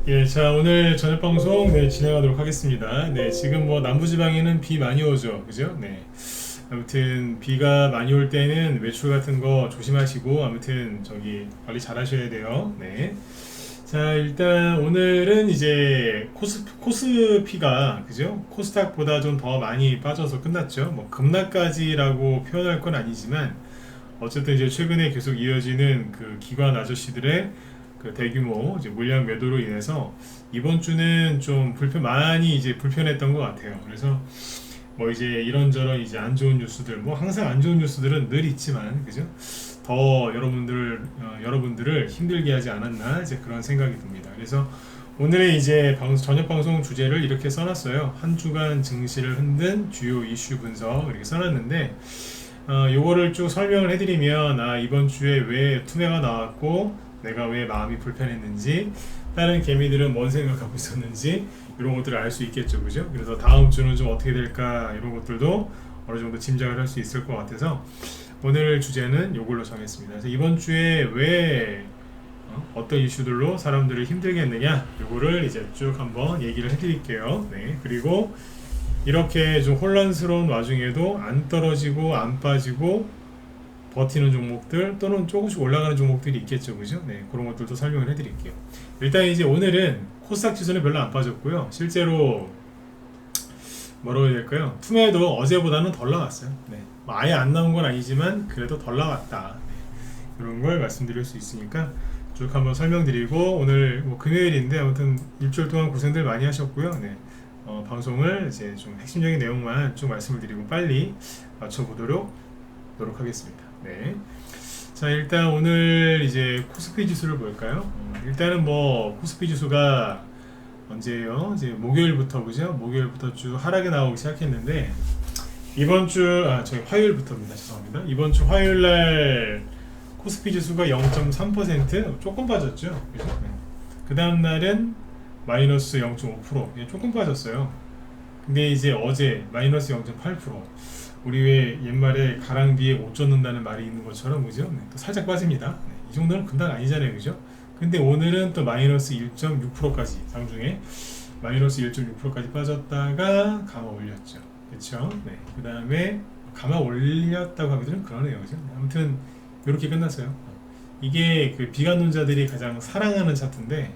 예, 자, 오늘 저녁 방송 진행하도록 하겠습니다. 네, 지금 뭐 남부지방에는 비 많이 오죠, 그죠? 네. 아무튼 비가 많이 올 때는 외출 같은 거 조심하시고 아무튼 저기 관리 잘 하셔야 돼요. 네. 자, 일단 오늘은 이제 코스피가 그죠? 코스닥보다 좀 더 많이 빠져서 끝났죠. 뭐 급락까지라고 표현할 건 아니지만 어쨌든 이제 최근에 계속 이어지는 그 기관 아저씨들의 그 대규모 이제 물량 매도로 인해서 이번 주는 좀 많이 이제 불편했던 것 같아요. 그래서 뭐 이제 이런저런 이제 안 좋은 뉴스들, 뭐 항상 안 좋은 뉴스들은 늘 있지만, 그죠? 더 여러분들을 힘들게 하지 않았나 이제 그런 생각이 듭니다. 그래서 오늘의 이제 저녁 방송 주제를 이렇게 써놨어요. 한 주간 증시를 흔든 주요 이슈 분석 이렇게 써놨는데, 요거를 쭉 설명을 해드리면, 이번 주에 왜 투매가 나왔고, 내가 왜 마음이 불편했는지, 다른 개미들은 뭔 생각하고 있었는지, 이런 것들을 알 수 있겠죠, 그죠? 그래서 다음 주는 좀 어떻게 될까, 이런 것들도 어느 정도 짐작을 할 수 있을 것 같아서, 오늘 주제는 요걸로 정했습니다. 그래서 이번 주에 왜, 어떤 이슈들로 사람들을 힘들게 했느냐, 요거를 이제 쭉 한번 얘기를 해드릴게요. 네. 그리고, 이렇게 좀 혼란스러운 와중에도 안 떨어지고 안 빠지고 버티는 종목들 또는 조금씩 올라가는 종목들이 있겠죠, 그죠? 네, 그런 것들도 설명을 해드릴게요. 일단 이제 오늘은 코스닥 지수는 별로 안 빠졌고요. 실제로 뭐라고 해야 될까요? 투매도 어제보다는 덜 나왔어요. 네, 뭐 아예 안 나온 건 아니지만 그래도 덜 나왔다. 네, 이런 걸 말씀드릴 수 있으니까 쭉 한번 설명드리고 오늘 뭐 금요일인데 아무튼 일주일 동안 고생들 많이 하셨고요. 네. 방송을 이제 좀 핵심적인 내용만 좀 말씀을 드리고 빨리 맞춰보도록 노력하겠습니다. 네. 자, 일단 오늘 이제 코스피 지수를 볼까요? 일단은 뭐 코스피 지수가 언제예요? 이제 목요일부터 그죠? 목요일부터 쭉 하락이 나오기 시작했는데 이번 주 저희 화요일부터입니다. 죄송합니다. 이번 주 화요일 날 코스피 지수가 0.3% 조금 빠졌죠. 그죠? 네. 그 다음 날은 마이너스 0.5% 조금 빠졌어요. 근데 이제 어제 마이너스 0.8% 우리 왜 옛말에 가랑비에 옷 젖는다는 말이 있는 것처럼 그죠? 네, 또 살짝 빠집니다. 네, 이 정도는 금방 아니잖아요, 그죠? 근데 오늘은 또 마이너스 1.6%까지 장중에 마이너스 1.6%까지 빠졌다가 감아 올렸죠. 그렇죠? 네. 그 다음에 감아 올렸다고 하기 좀 그러네요, 그죠? 네, 아무튼 이렇게 끝났어요. 이게 그 비관론자들이 가장 사랑하는 차트인데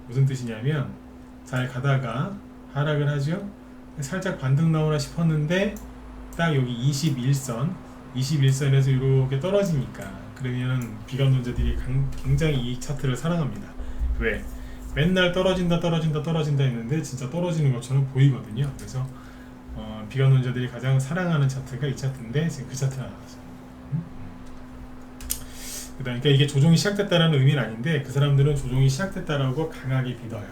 무슨 뜻이냐면 잘 가다가 하락을 하죠. 살짝 반등 나오나 싶었는데 딱 여기 21선에서 이렇게 떨어지니까 그러면 비관론자들이 굉장히 이 차트를 사랑합니다. 왜? 맨날 떨어진다 했는데 진짜 떨어지는 것처럼 보이거든요. 그래서 비관론자들이 가장 사랑하는 차트가 이 차트인데 지금 그 차트가 나왔어요. 그러니까 이게 조정이 시작됐다라는 의미는 아닌데 그 사람들은 조정이 시작됐다라고 강하게 믿어요.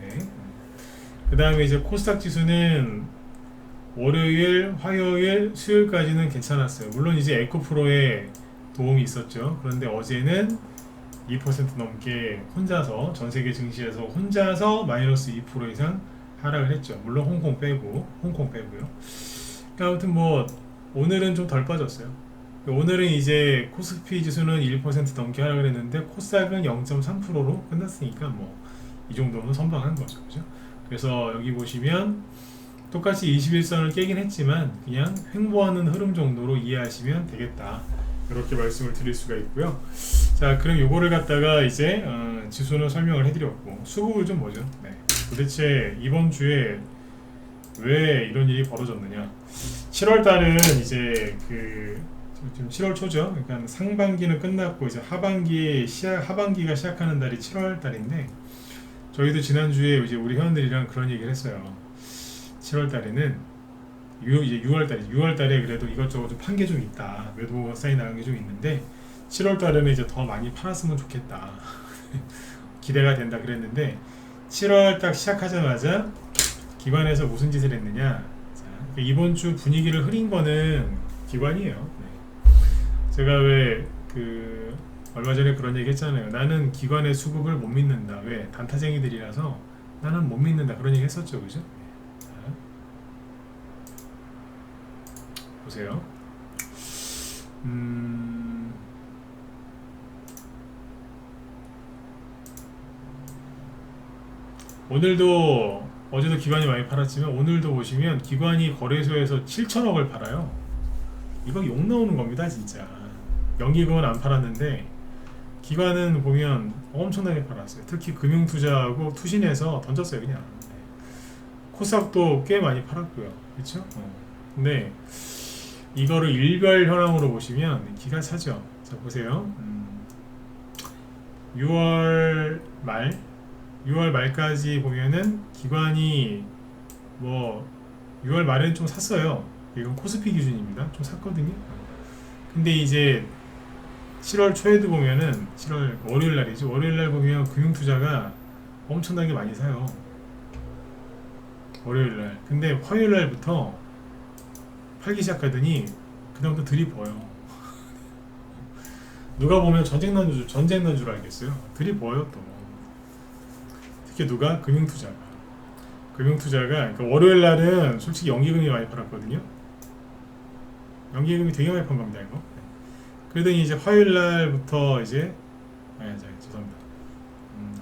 네. 그 다음에 이제 코스닥 지수는 월요일, 화요일, 수요일까지는 괜찮았어요. 물론 이제 에코프로의 도움이 있었죠. 그런데 어제는 2% 넘게 혼자서 전 세계 증시에서 혼자서 마이너스 2% 이상 하락을 했죠. 물론 홍콩 빼고요. 그러니까 아무튼 뭐 오늘은 좀 덜 빠졌어요. 오늘은 이제 코스피 지수는 1% 넘게 하락을 했는데 코스닥은 0.3%로 끝났으니까 뭐 이 정도면 선방한 거죠, 그죠? 그래서 여기 보시면 똑같이 21선을 깨긴 했지만 그냥 횡보하는 흐름 정도로 이해하시면 되겠다. 이렇게 말씀을 드릴 수가 있고요. 자, 그럼 요거를 갖다가 이제 지수는 설명을 해드렸고 수급을 좀 보죠. 네. 도대체 이번 주에 왜 이런 일이 벌어졌느냐? 7월 달은 이제 지금 7월 초죠. 그러니까 상반기는 끝났고 이제 하반기가 시작하는 달이 7월 달인데 저희도 지난주에 이제 우리 회원들이랑 그런 얘기를 했어요. 7월 달에는 이제 6월 달에 그래도 이것저것 좀 판 게 좀 있다. 매도 사인 나간 게 좀 있는데 7월 달에는 이제 더 많이 팔았으면 좋겠다. 기대가 된다 그랬는데 7월 딱 시작하자마자 기관에서 무슨 짓을 했느냐? 자, 이번 주 분위기를 흐린 거는 기관이에요. 네. 제가 왜 얼마 전에 그런 얘기 했잖아요. 나는 기관의 수급을 못 믿는다. 왜? 단타쟁이들이라서 나는 못 믿는다. 그런 얘기 했었죠. 그죠? 자, 보세요. 오늘도 어제도 기관이 많이 팔았지만 오늘도 보시면 기관이 거래소에서 7천억을 팔아요. 이거 욕 나오는 겁니다 진짜. 연기금은 안 팔았는데 기관은 보면 엄청나게 팔았어요. 특히 금융투자하고 투신해서 던졌어요 그냥. 코스닥도 꽤 많이 팔았고요. 그렇죠? 근데 이거를 일별 현황으로 보시면 기가 차죠. 자 보세요. 6월 말까지 보면은 기관이 뭐 6월 말에는 좀 샀어요. 이건 코스피 기준입니다. 좀 샀거든요. 근데 이제 7월 초에도 보면은 7월 월요일 날이죠. 월요일 날 보면 금융투자가 엄청나게 많이 사요. 월요일 날. 근데 화요일 날부터 팔기 시작하더니 그다음부터 들이부어요. 누가 보면 전쟁 난 줄 알겠어요. 들이부어요 또. 특히 누가? 금융투자가. 그러니까 월요일 날은 솔직히 연기금이 많이 팔았거든요. 연기금이 되게 많이 판 겁니다 이거. 그러더니 이제 화요일 날부터 이제 죄송합니다.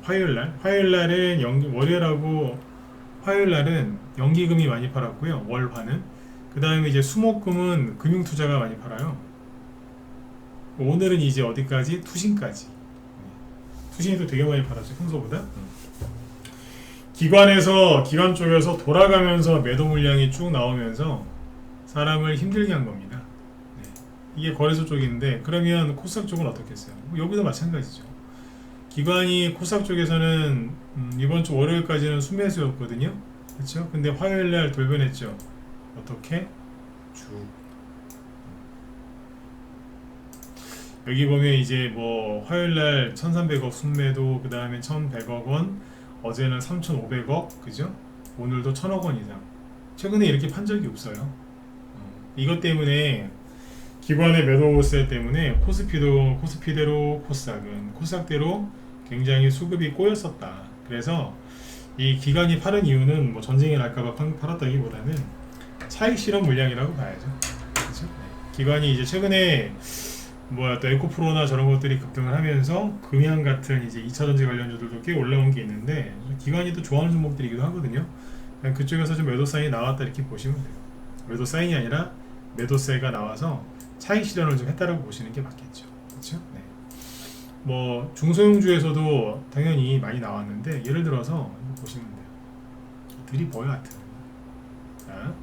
화요일 날은 월요일하고 화요일 날은 연기금이 많이 팔았고요. 월화는. 그 다음에 이제 수목금은 금융투자가 많이 팔아요. 오늘은 이제 어디까지? 투신까지. 투신이 또 되게 많이 팔았죠 평소보다. 기관 쪽에서 돌아가면서 매도 물량이 쭉 나오면서 사람을 힘들게 한 겁니다. 이게 거래소 쪽인데 그러면 코스닥 쪽은 어떻겠어요? 여기도 마찬가지죠. 기관이 코스닥 쪽에서는 이번 주 월요일까지는 순매수였거든요. 그렇죠? 근데 화요일 날 돌변했죠. 어떻게? 쭉. 여기 보면 이제 뭐 화요일 날 1,300억 순매도, 그 다음에 1,100억 원, 어제는 3,500억, 그죠? 오늘도 1,000억 원 이상. 최근에 이렇게 판 적이 없어요. 이것 때문에 기관의 매도세 때문에 코스피대로 코스닥대로 굉장히 수급이 꼬였었다. 그래서 이 기관이 팔은 이유는 뭐 전쟁이 날까봐 팔았다기보다는 차익 실현 물량이라고 봐야죠. 그렇죠? 기관이 이제 최근에 또 에코프로나 저런 것들이 급등을 하면서 금양 같은 이제 2차전지 관련주들도 꽤 올라온 게 있는데 기관이 또 좋아하는 종목들이기도 하거든요. 그쪽에서 좀 매도 사인이 나왔다 이렇게 보시면 돼요. 매도 사인이 아니라 매도세가 나와서 차익 실현을 좀 했다라고 보시는 게 맞겠죠. 그렇죠? 네. 뭐 중소형주에서도 당연히 많이 나왔는데 예를 들어서 보시면 돼요. 들이버요 하여튼. 자,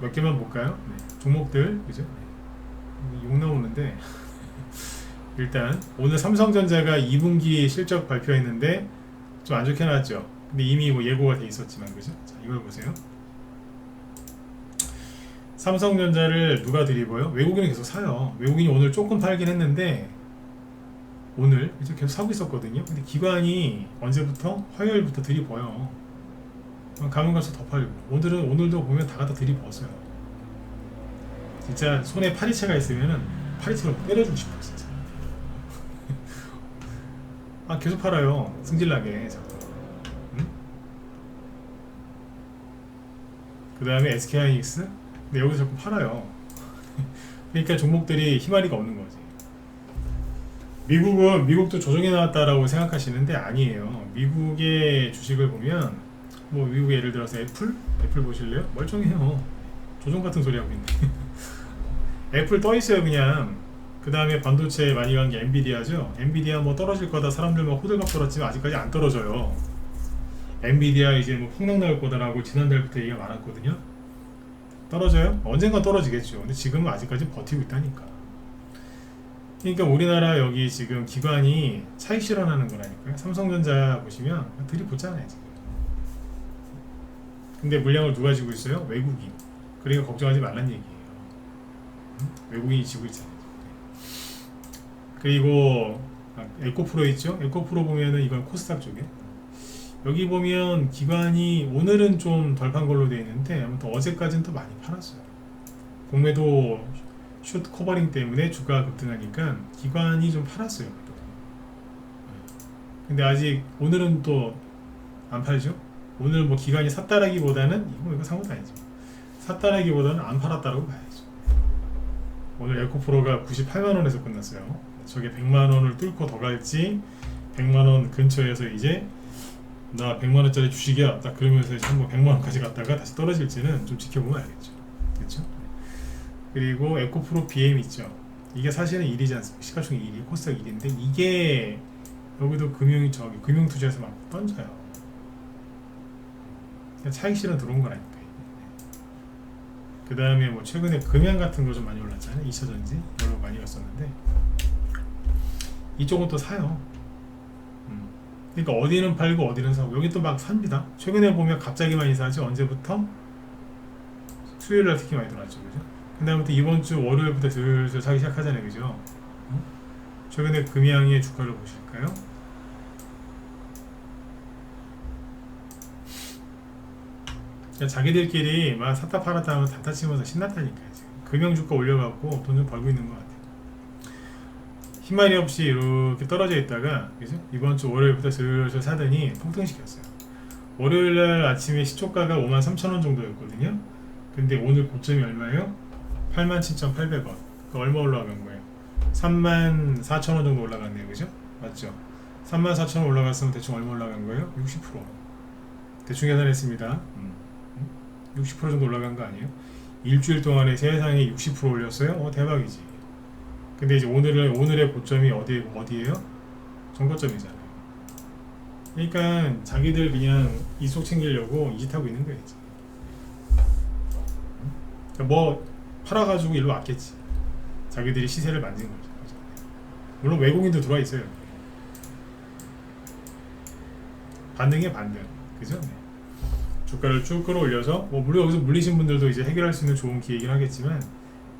몇 개만 볼까요? 네. 종목들 그죠? 네. 욕 나오는데 일단 오늘 삼성전자가 2분기 실적 발표했는데 좀 안 좋게 나왔죠. 근데 이미 뭐 예고가 돼 있었지만 그죠? 자, 이걸 보세요. 삼성전자를 누가 들이버요? 외국인이 계속 사요. 외국인이 오늘 조금 팔긴 했는데 오늘 이제 계속 사고 있었거든요. 근데 기관이 언제부터? 화요일부터 들이버요. 가면 갈수록 더 팔고 오늘도 보면 다 갖다 들이버었어요. 진짜 손에 파리채가 있으면은 파리채로 때려주고 싶어요 진짜. 계속 팔아요. 승질나게 자꾸. 응? 그 다음에 SK하이닉스. 근데 여기서 자꾸 팔아요. 그러니까 종목들이 희마리가 없는 거지. 미국도 조정이 나왔다라고 생각하시는데 아니에요. 미국의 주식을 보면 뭐 미국의 예를 들어서 애플 보실래요? 멀쩡해요. 조정 같은 소리 하고 있네. 애플 떠 있어요 그냥. 그 다음에 반도체 많이 간 게 엔비디아죠. 엔비디아 뭐 떨어질 거다 사람들 막 호들갑 떨었지만 아직까지 안 떨어져요. 엔비디아 이제 뭐 폭락 나올 거다라고 지난달부터 얘기가 많았거든요. 떨어져요? 언젠가 떨어지겠죠. 근데 지금은 아직까지 버티고 있다니까. 그러니까 우리나라 여기 지금 기관이 차익 실현하는 거라니까요. 삼성전자 보시면 들이붙잖아요 지금. 근데 물량을 누가 지고 있어요? 외국인. 그러니까 걱정하지 말란 얘기예요. 외국인이 지고 있잖아요. 그리고 에코프로 있죠? 에코프로 보면은 이건 코스닥 쪽에. 여기 보면 기관이 오늘은 좀 덜 판 걸로 되어 있는데 아무튼 어제까지는 또 많이 팔았어요. 공매도 숏 커버링 때문에 주가가 급등하니까 기관이 좀 팔았어요. 근데 아직 오늘은 또 안 팔죠? 오늘 뭐 기관이 샀다라기보다는 이거 상관도 아니죠. 샀다라기보다는 안 팔았다라고 봐야죠. 오늘 에코프로가 98만원에서 끝났어요. 저게 100만원을 뚫고 더 갈지 100만 원 근처에서 이제 나 100만 원짜리 주식이야 딱 그러면서 이제 한번 100만 원까지 갔다가 다시 떨어질지는 좀 지켜보면 알겠죠. 그렇죠? 그리고 에코프로 BM 있죠. 이게 사실은 1이지 않습니까? 시가총액 1이, 코스닥 1인데 이게 여기도 금융 투자에서 막 던져요. 그냥 차익 실현 들어온 거라니까. 그 다음에 뭐 최근에 금양 같은 거 좀 많이 올랐잖아요. 2차전지 별로 많이 갔었는데 이쪽은 또 사요. 그러니까 어디는 팔고 어디는 사고 여기 또 막 삽니다. 최근에 보면 갑자기 많이 사지. 언제부터? 수요일날 특히 많이 들어왔죠, 그죠? 그 다음부터 이번 주 월요일부터 슬슬 사기 시작하잖아요, 그죠? 최근에 금양의 주가를 보실까요? 그러니까 자기들끼리 막 샀다 팔았다 하면 단타 치면서 신났다니까요. 지금 금양 주가 올려갖고 돈 좀 벌고 있는 것 같아요. 희망이 없이 이렇게 떨어져 있다가, 그죠? 이번 주 월요일부터 슬슬 사더니 폭등시켰어요. 월요일날 아침에 시초가가 53,000원 정도였거든요. 근데 오늘 고점이 얼마예요? 87,800원. 그 얼마 올라간 거예요? 34,000원 정도 올라갔네요, 그죠? 맞죠? 34,000원 올라갔으면 대충 얼마 올라간 거예요? 60%. 대충 계산했습니다. 60% 정도 올라간 거 아니에요? 일주일 동안에 세상에 60% 올렸어요? 대박이지. 근데 이제 오늘의 고점이 어디예요? 정고점이잖아요. 그러니까 자기들 그냥 이속 챙기려고 이 짓 하고 있는 거예요. 그러니까 뭐 팔아가지고 일로 왔겠지. 자기들이 시세를 만든 거죠. 물론 외국인도 들어와 있어요. 반등이에요, 반등. 그죠? 네. 주가를 쭉 끌어올려서 물론 여기서 물리신 분들도 이제 해결할 수 있는 좋은 기회이긴 하겠지만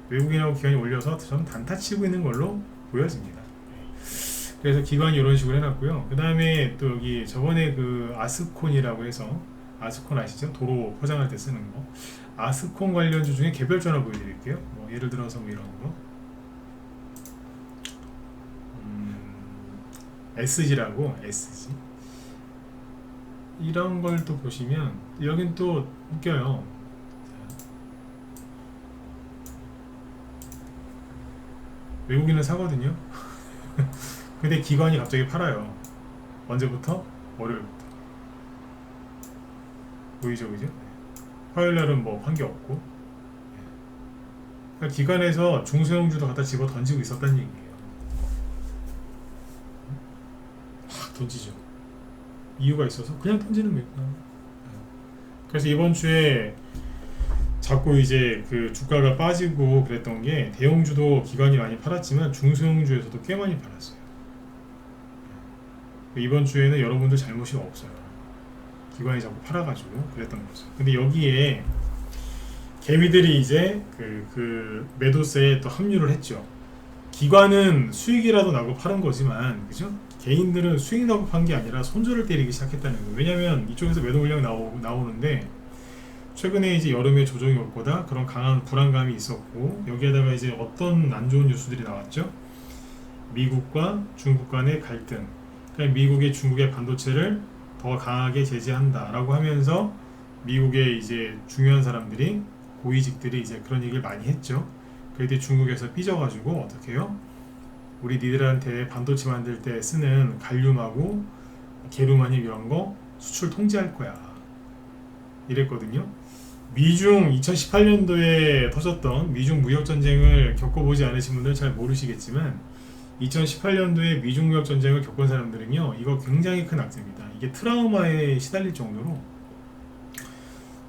외국인하고 기관이 올려서 좀 단타 치고 있는 걸로 보여집니다. 그래서 기관이 이런 식으로 해놨고요. 그 다음에 또 여기 저번에 그 아스콘이라고 해서 아스콘 아시죠? 도로 포장할 때 쓰는 거. 아스콘 관련주 중에 개별주 하나 보여드릴게요. 예를 들어서 이런 거 SG라고 SG 이런 걸 또 보시면 여긴 또 웃겨요. 외국인은 사거든요. 근데 기관이 갑자기 팔아요. 언제부터? 월요일부터. 보이죠, 그죠? 화요일날은 뭐 판 게 없고. 그러니까 기관에서 중소형주도 갖다 집어 던지고 있었다는 얘기예요. 확 던지죠. 이유가 있어서 그냥 던지는 거예요. 그래서 이번 주에 자꾸 이제 그 주가가 빠지고 그랬던 게 대형주도 기관이 많이 팔았지만 중소형주에서도 꽤 많이 팔았어요. 이번 주에는 여러분들 잘못이 없어요. 기관이 자꾸 팔아가지고 그랬던 거죠. 근데 여기에 개미들이 이제 그 매도세에 또 합류를 했죠. 기관은 수익이라도 나고 파는 거지만, 그죠? 개인들은 수익 나고 판 게 아니라 손절을 때리기 시작했다는 거예요. 왜냐면 이쪽에서 매도 물량 나오는데 최근에 이제 여름에 조정이 올 거다 그런 강한 불안감이 있었고 여기에다가 이제 어떤 안 좋은 뉴스들이 나왔죠. 미국과 중국 간의 갈등. 그러니까 미국이 중국의 반도체를 더 강하게 제재한다라고 하면서 미국의 이제 중요한 사람들이 고위직들이 이제 그런 얘기를 많이 했죠. 그때 중국에서 삐져가지고 어떻게 해요? 우리 니들한테 반도체 만들 때 쓰는 갈륨하고 게르마늄 이런 거 수출 통제할 거야. 이랬거든요. 미중 2018년도에 터졌던 미중 무역전쟁을 겪어보지 않으신 분들은 잘 모르시겠지만 2018년도에 미중 무역전쟁을 겪은 사람들은요 이거 굉장히 큰 악재입니다. 이게 트라우마에 시달릴 정도로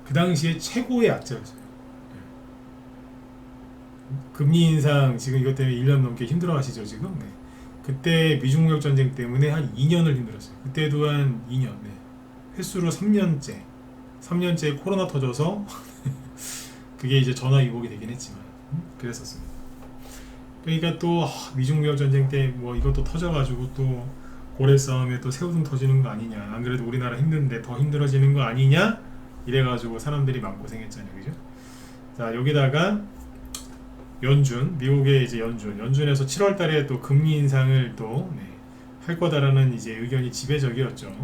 그 당시에 최고의 악재였어요. 금리 인상 지금 이것 때문에 1년 넘게 힘들어 하시죠 지금. 네. 그때 미중 무역전쟁 때문에 한 2년을 힘들었어요. 그때도 한 2년. 네. 횟수로 3년째 코로나 터져서 그게 이제 전화위복이 되긴 했지만 그랬었습니다. 그러니까 또 미중 무역 전쟁 때 뭐 이것도 터져가지고 또 고래 싸움에 또 새우등 터지는 거 아니냐, 안 그래도 우리나라 힘든데 더 힘들어지는 거 아니냐 이래가지고 사람들이 마음고생했잖아요, 그죠? 자 여기다가 연준, 미국의 이제 연준에서 7월달에 또 금리 인상을 또 할 거다라는 이제 의견이 지배적이었죠.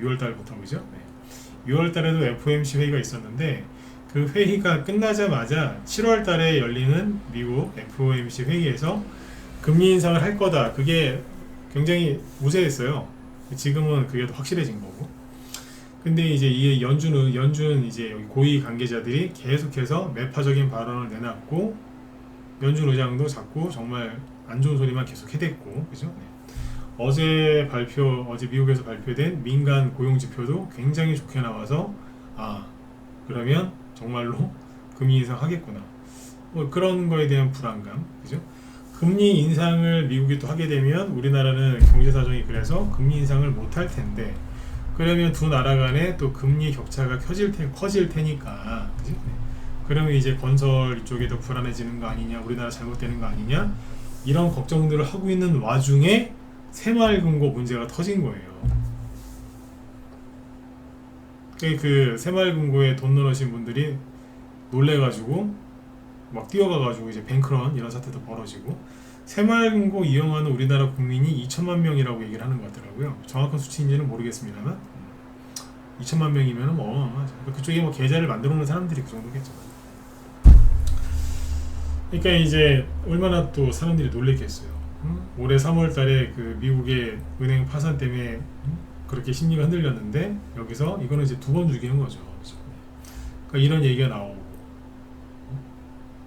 6월달부터 그죠? 6월달에도 FOMC 회의가 있었는데 그 회의가 끝나자마자 7월달에 열리는 미국 FOMC 회의에서 금리 인상을 할 거다. 그게 굉장히 우세했어요. 지금은 그게 더 확실해진 거고. 근데 이제 이 연준 이제 여기 고위 관계자들이 계속해서 매파적인 발언을 내놨고, 연준 의장도 자꾸 정말 안 좋은 소리만 계속 해댔고, 그죠? 네. 어제 미국에서 발표된 민간 고용 지표도 굉장히 좋게 나와서, 아, 그러면 정말로 금리 인상하겠구나. 뭐 그런 거에 대한 불안감, 그죠? 금리 인상을 미국이 또 하게 되면 우리나라는 경제 사정이 그래서 금리 인상을 못 할 텐데, 그러면 두 나라 간에 또 금리 격차가 커질 테니까, 그죠? 네. 그러면 이제 건설 이쪽에 더 불안해지는 거 아니냐, 우리나라 잘못되는 거 아니냐, 이런 걱정들을 하고 있는 와중에 새마을금고 문제가 터진 거예요. 그 새마을금고에 돈 넣으신 분들이 놀래가지고 막 뛰어가가지고 이제 뱅크런 이런 사태도 벌어지고, 새마을금고 이용하는 우리나라 국민이 2천만 명이라고 얘기를 하는 것 같더라고요. 정확한 수치인지는 모르겠습니다만 2천만 명이면 뭐 어마어마하죠. 그쪽에 뭐 계좌를 만들어 놓은 사람들이 그 정도겠죠. 그러니까 이제 얼마나 또 사람들이 놀랬겠어요. 올해 3월달에 그 미국의 은행 파산 때문에 그렇게 심리가 흔들렸는데, 여기서 이거는 이제 두 번 죽이는 거죠. 그러니까 이런 얘기가 나오고,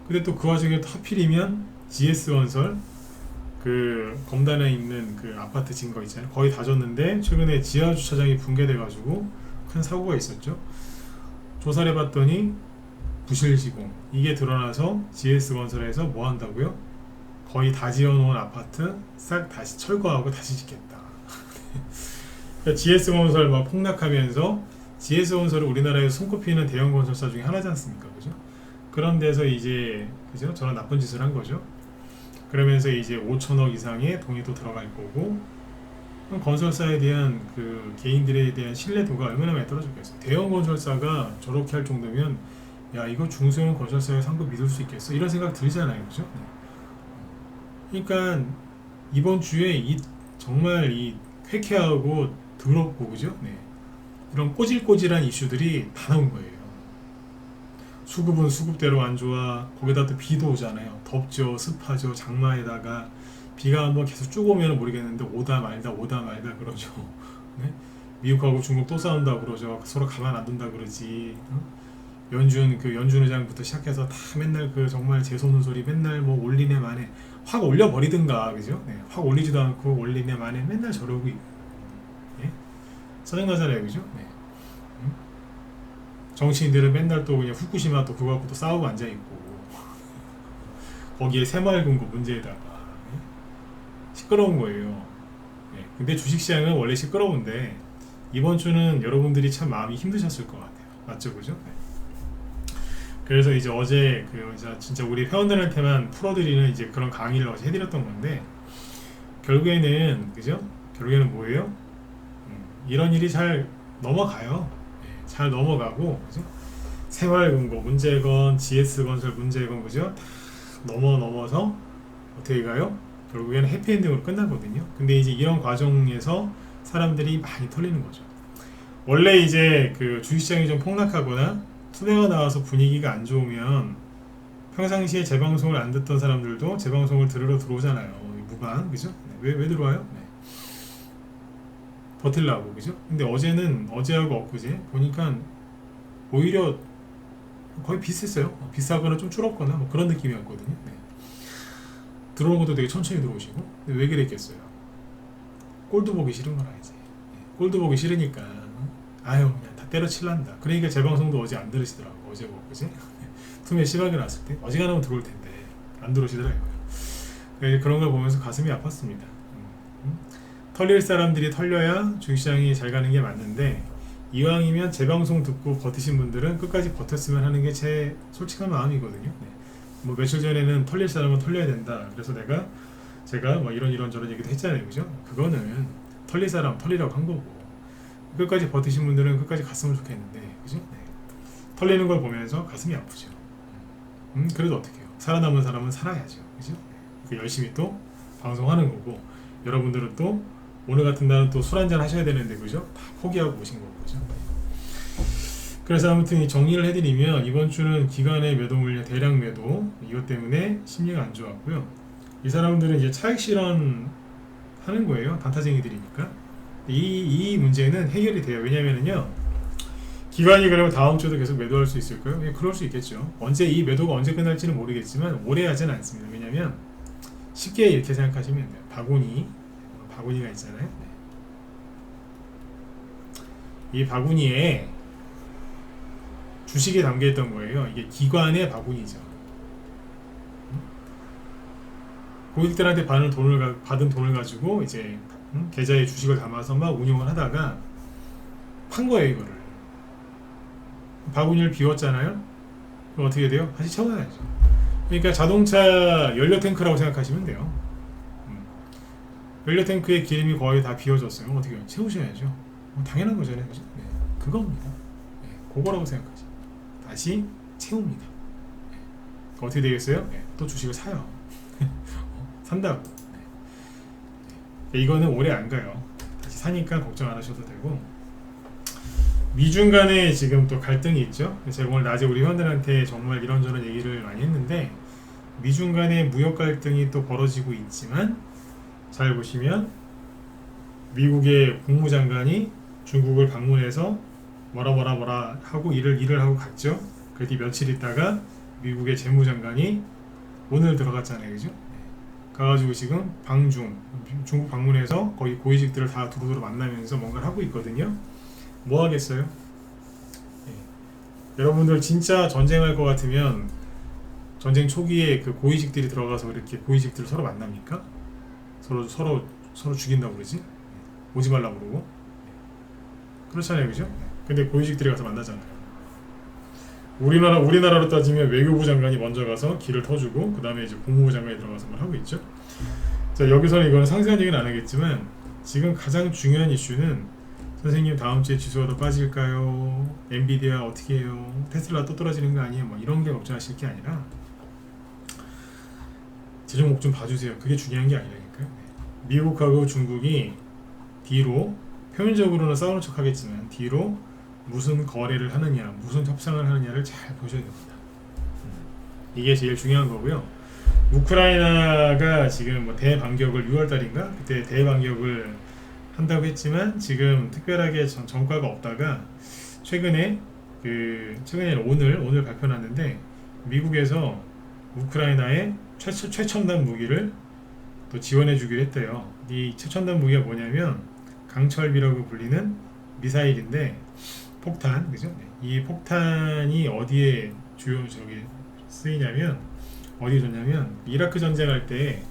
근데 또 그 와중에 하필이면 GS건설 그 검단에 있는 그 아파트 증거 있잖아요. 거의 다 줬는데 최근에 지하 주차장이 붕괴돼가지고 큰 사고가 있었죠. 조사를 해봤더니 부실 시공, 이게 드러나서 GS건설에서 뭐 한다고요? 거의 다 지어놓은 아파트 싹 다시 철거하고 다시 짓겠다. 그러니까 GS건설 막 폭락하면서, GS건설은 우리나라에서 손꼽히는 대형 건설사 중에 하나지 않습니까, 그죠? 그런 데서 이제, 그죠? 저런 나쁜 짓을 한 거죠. 그러면서 이제 5천억 이상의 돈이 또 들어갈 거고, 건설사에 대한 그 개인들에 대한 신뢰도가 얼마나 많이 떨어졌겠어요. 대형 건설사가 저렇게 할 정도면, 야, 이거 중소형 건설사의 상도 믿을 수 있겠어? 이런 생각 들잖아요, 그죠? 그러니까 이번 주에 정말 이 쾌쾌하고 더럽고, 그죠? 네. 이런 꼬질꼬질한 이슈들이 다 나온 거예요. 수급은 수급대로 안 좋아. 거기다 또 비도 오잖아요. 덥죠, 습하죠. 장마에다가 비가 한번 계속 쭉 오면 모르겠는데 오다 말다 그러죠. 네? 미국하고 중국 또 싸운다 그러죠. 서로 가만 안 둔다 그러지. 연준 의장부터 시작해서 다 맨날 그 정말 재수없는 소리 맨날 뭐 올리네 마네 확 올려버리든가, 그죠? 네, 확 올리지도 않고 올리네 마네 맨날 저러고 있고, 예? 짜증나잖아요, 그죠? 네. 정치인들은 맨날 또 그냥 후쿠시마 또 그거 갖고 또 싸우고 앉아있고, 거기에 새마을금고 문제에다가, 예? 시끄러운 거예요. 예. 근데 주식시장은 원래 시끄러운데 이번 주는 여러분들이 참 마음이 힘드셨을 것 같아요. 맞죠, 그죠? 네. 그래서 이제 어제 진짜 우리 회원들한테만 풀어드리는 이제 그런 강의를 어제 해드렸던 건데, 결국에는, 그죠? 결국에는 뭐예요? 이런 일이 잘 넘어가요. 네, 잘 넘어가고, 그죠? 새마을금고 문제건 GS건설 문제건, 그죠? 다 넘어서 어떻게 가요? 결국에는 해피엔딩으로 끝나거든요. 근데 이제 이런 과정에서 사람들이 많이 털리는 거죠. 원래 이제 그 주식시장이 좀 폭락하거나 투매가 나와서 분위기가 안 좋으면 평상시에 제 방송을 안 듣던 사람들도 제 방송을 들으러 들어오잖아요. 무반, 그죠? 네, 왜 들어와요? 네. 버틸라고, 그죠? 근데 어제하고 엊그제 보니까 오히려 거의 비슷했어요. 비싸거나 좀 줄었거나 뭐 그런 느낌이었거든요. 네. 들어오는 것도 되게 천천히 들어오시고. 근데 왜 그랬겠어요? 꼴도 보기 싫은 거라 이제. 꼴도 보기 싫으니까 아유 그냥 다 때려칠란다. 그러니까 제 방송도 어제 안 들으시더라고. 어제고 엊그제 투매 시각이 났을 때 어지간하면 들어올 텐데 안 들어오시더라고요. 그런 걸 보면서 가슴이 아팠습니다. 털릴 사람들이 털려야 주식시장이 잘 가는 게 맞는데, 이왕이면 제 방송 듣고 버티신 분들은 끝까지 버텼으면 하는 게 제 솔직한 마음이거든요. 네. 뭐 며칠 전에는 털릴 사람은 털려야 된다. 그래서 제가 뭐 이런 저런 얘기도 했잖아요, 그죠? 그거는 털릴 사람 털리라고 한 거고, 끝까지 버티신 분들은 끝까지 갔으면 좋겠는데, 그죠? 네. 털리는 걸 보면서 가슴이 아프죠. 그래도 어떡해요? 살아남은 사람은 살아야죠, 그죠? 그 열심히 또 방송하는 거고, 여러분들은 또 오늘 같은 날은 또 술 한잔 하셔야 되는데, 그죠? 다 포기하고 오신 거고, 그죠? 그래서 아무튼 정리를 해드리면, 이번 주는 기관의 매도 물량, 대량 매도, 이것 때문에 심리가 안 좋았고요. 이 사람들은 이제 차익 실현 하는 거예요. 단타쟁이들이니까. 이 문제는 해결이 돼요. 왜냐면은요, 기관이 그러면 다음 주도 계속 매도할 수 있을까요? 예, 그럴 수 있겠죠. 이 매도가 언제 끝날지는 모르겠지만 오래 하진 않습니다. 왜냐면 쉽게 이렇게 생각하시면 돼요. 바구니가 있잖아요. 이 바구니에 주식이 담겨 있던 거예요. 이게 기관의 바구니죠. 고객들한테 받은 돈을 가지고 이제 계좌에 주식을 담아서 막 운용을 하다가 판 거예요, 이거를. 바구니를 비웠잖아요. 그럼 어떻게 돼요? 다시 채워놔야죠. 그러니까 자동차 연료 탱크라고 생각하시면 돼요. 연료 탱크의 기름이 거의 다 비워졌어요. 어떻게 해요? 채우셔야죠. 당연한 거잖아요, 그죠? 네, 그겁니다. 네, 그거라고 생각하죠. 다시 채웁니다. 네. 어떻게 되겠어요? 네, 또 주식을 사요. 산다고. 네. 이거는 오래 안 가요. 다시 사니까 걱정 안 하셔도 되고. 미중 간에 지금 또 갈등이 있죠. 제가 오늘 낮에 우리 회원들한테 정말 이런저런 얘기를 많이 했는데, 미중 간의 무역 갈등이 또 벌어지고 있지만, 잘 보시면 미국의 국무장관이 중국을 방문해서 뭐라 하고 일을 하고 갔죠. 그뒤 며칠 있다가 미국의 재무장관이 오늘 들어갔잖아요, 그죠? 가가지고 지금 중국 방문해서 거기 고위직들을 다 두루두루 만나면서 뭔가를 하고 있거든요. 뭐 하겠어요? 네. 여러분들 진짜 전쟁할 것 같으면 전쟁 초기에 그 고위직들이 들어가서 이렇게 고위직들을 서로 만납니까? 서로 죽인다고 그러지? 오지 말라고 그러고. 그렇잖아요, 그죠? 근데 고위직들이 가서 만나잖아요. 우리나라로 따지면 외교부 장관이 먼저 가서 길을 터주고, 그 다음에 이제 국무부 장관이 들어가서 뭘 하고 있죠. 자, 여기서는 이거는 상세한 얘기는 안 하겠지만, 지금 가장 중요한 이슈는, 선생님 다음 주에 지수가 더 빠질까요? 엔비디아 어떻게 해요? 테슬라 또 떨어지는 거 아니에요? 뭐 이런 게 걱정하실 게 아니라, 제 종목 좀 봐주세요. 그게 중요한 게 아니라니까요. 미국하고 중국이 뒤로, 표면적으로는 싸우는 척 하겠지만 뒤로 무슨 거래를 하느냐, 무슨 협상을 하느냐를 잘 보셔야 됩니다. 이게 제일 중요한 거고요. 우크라이나가 지금 뭐 대반격을 6월달인가 그때 대반격을 한다고 했지만, 지금 특별하게 전과가 없다가 최근에 오늘 발표났는데, 미국에서 우크라이나에 최첨단 무기를 또 지원해 주기로 했대요. 이 최첨단 무기가 뭐냐면 강철비라고 불리는 미사일인데, 폭탄, 그죠? 이 폭탄이 어디에 쓰이냐면, 어디에 좋냐면, 이라크 전쟁할 때,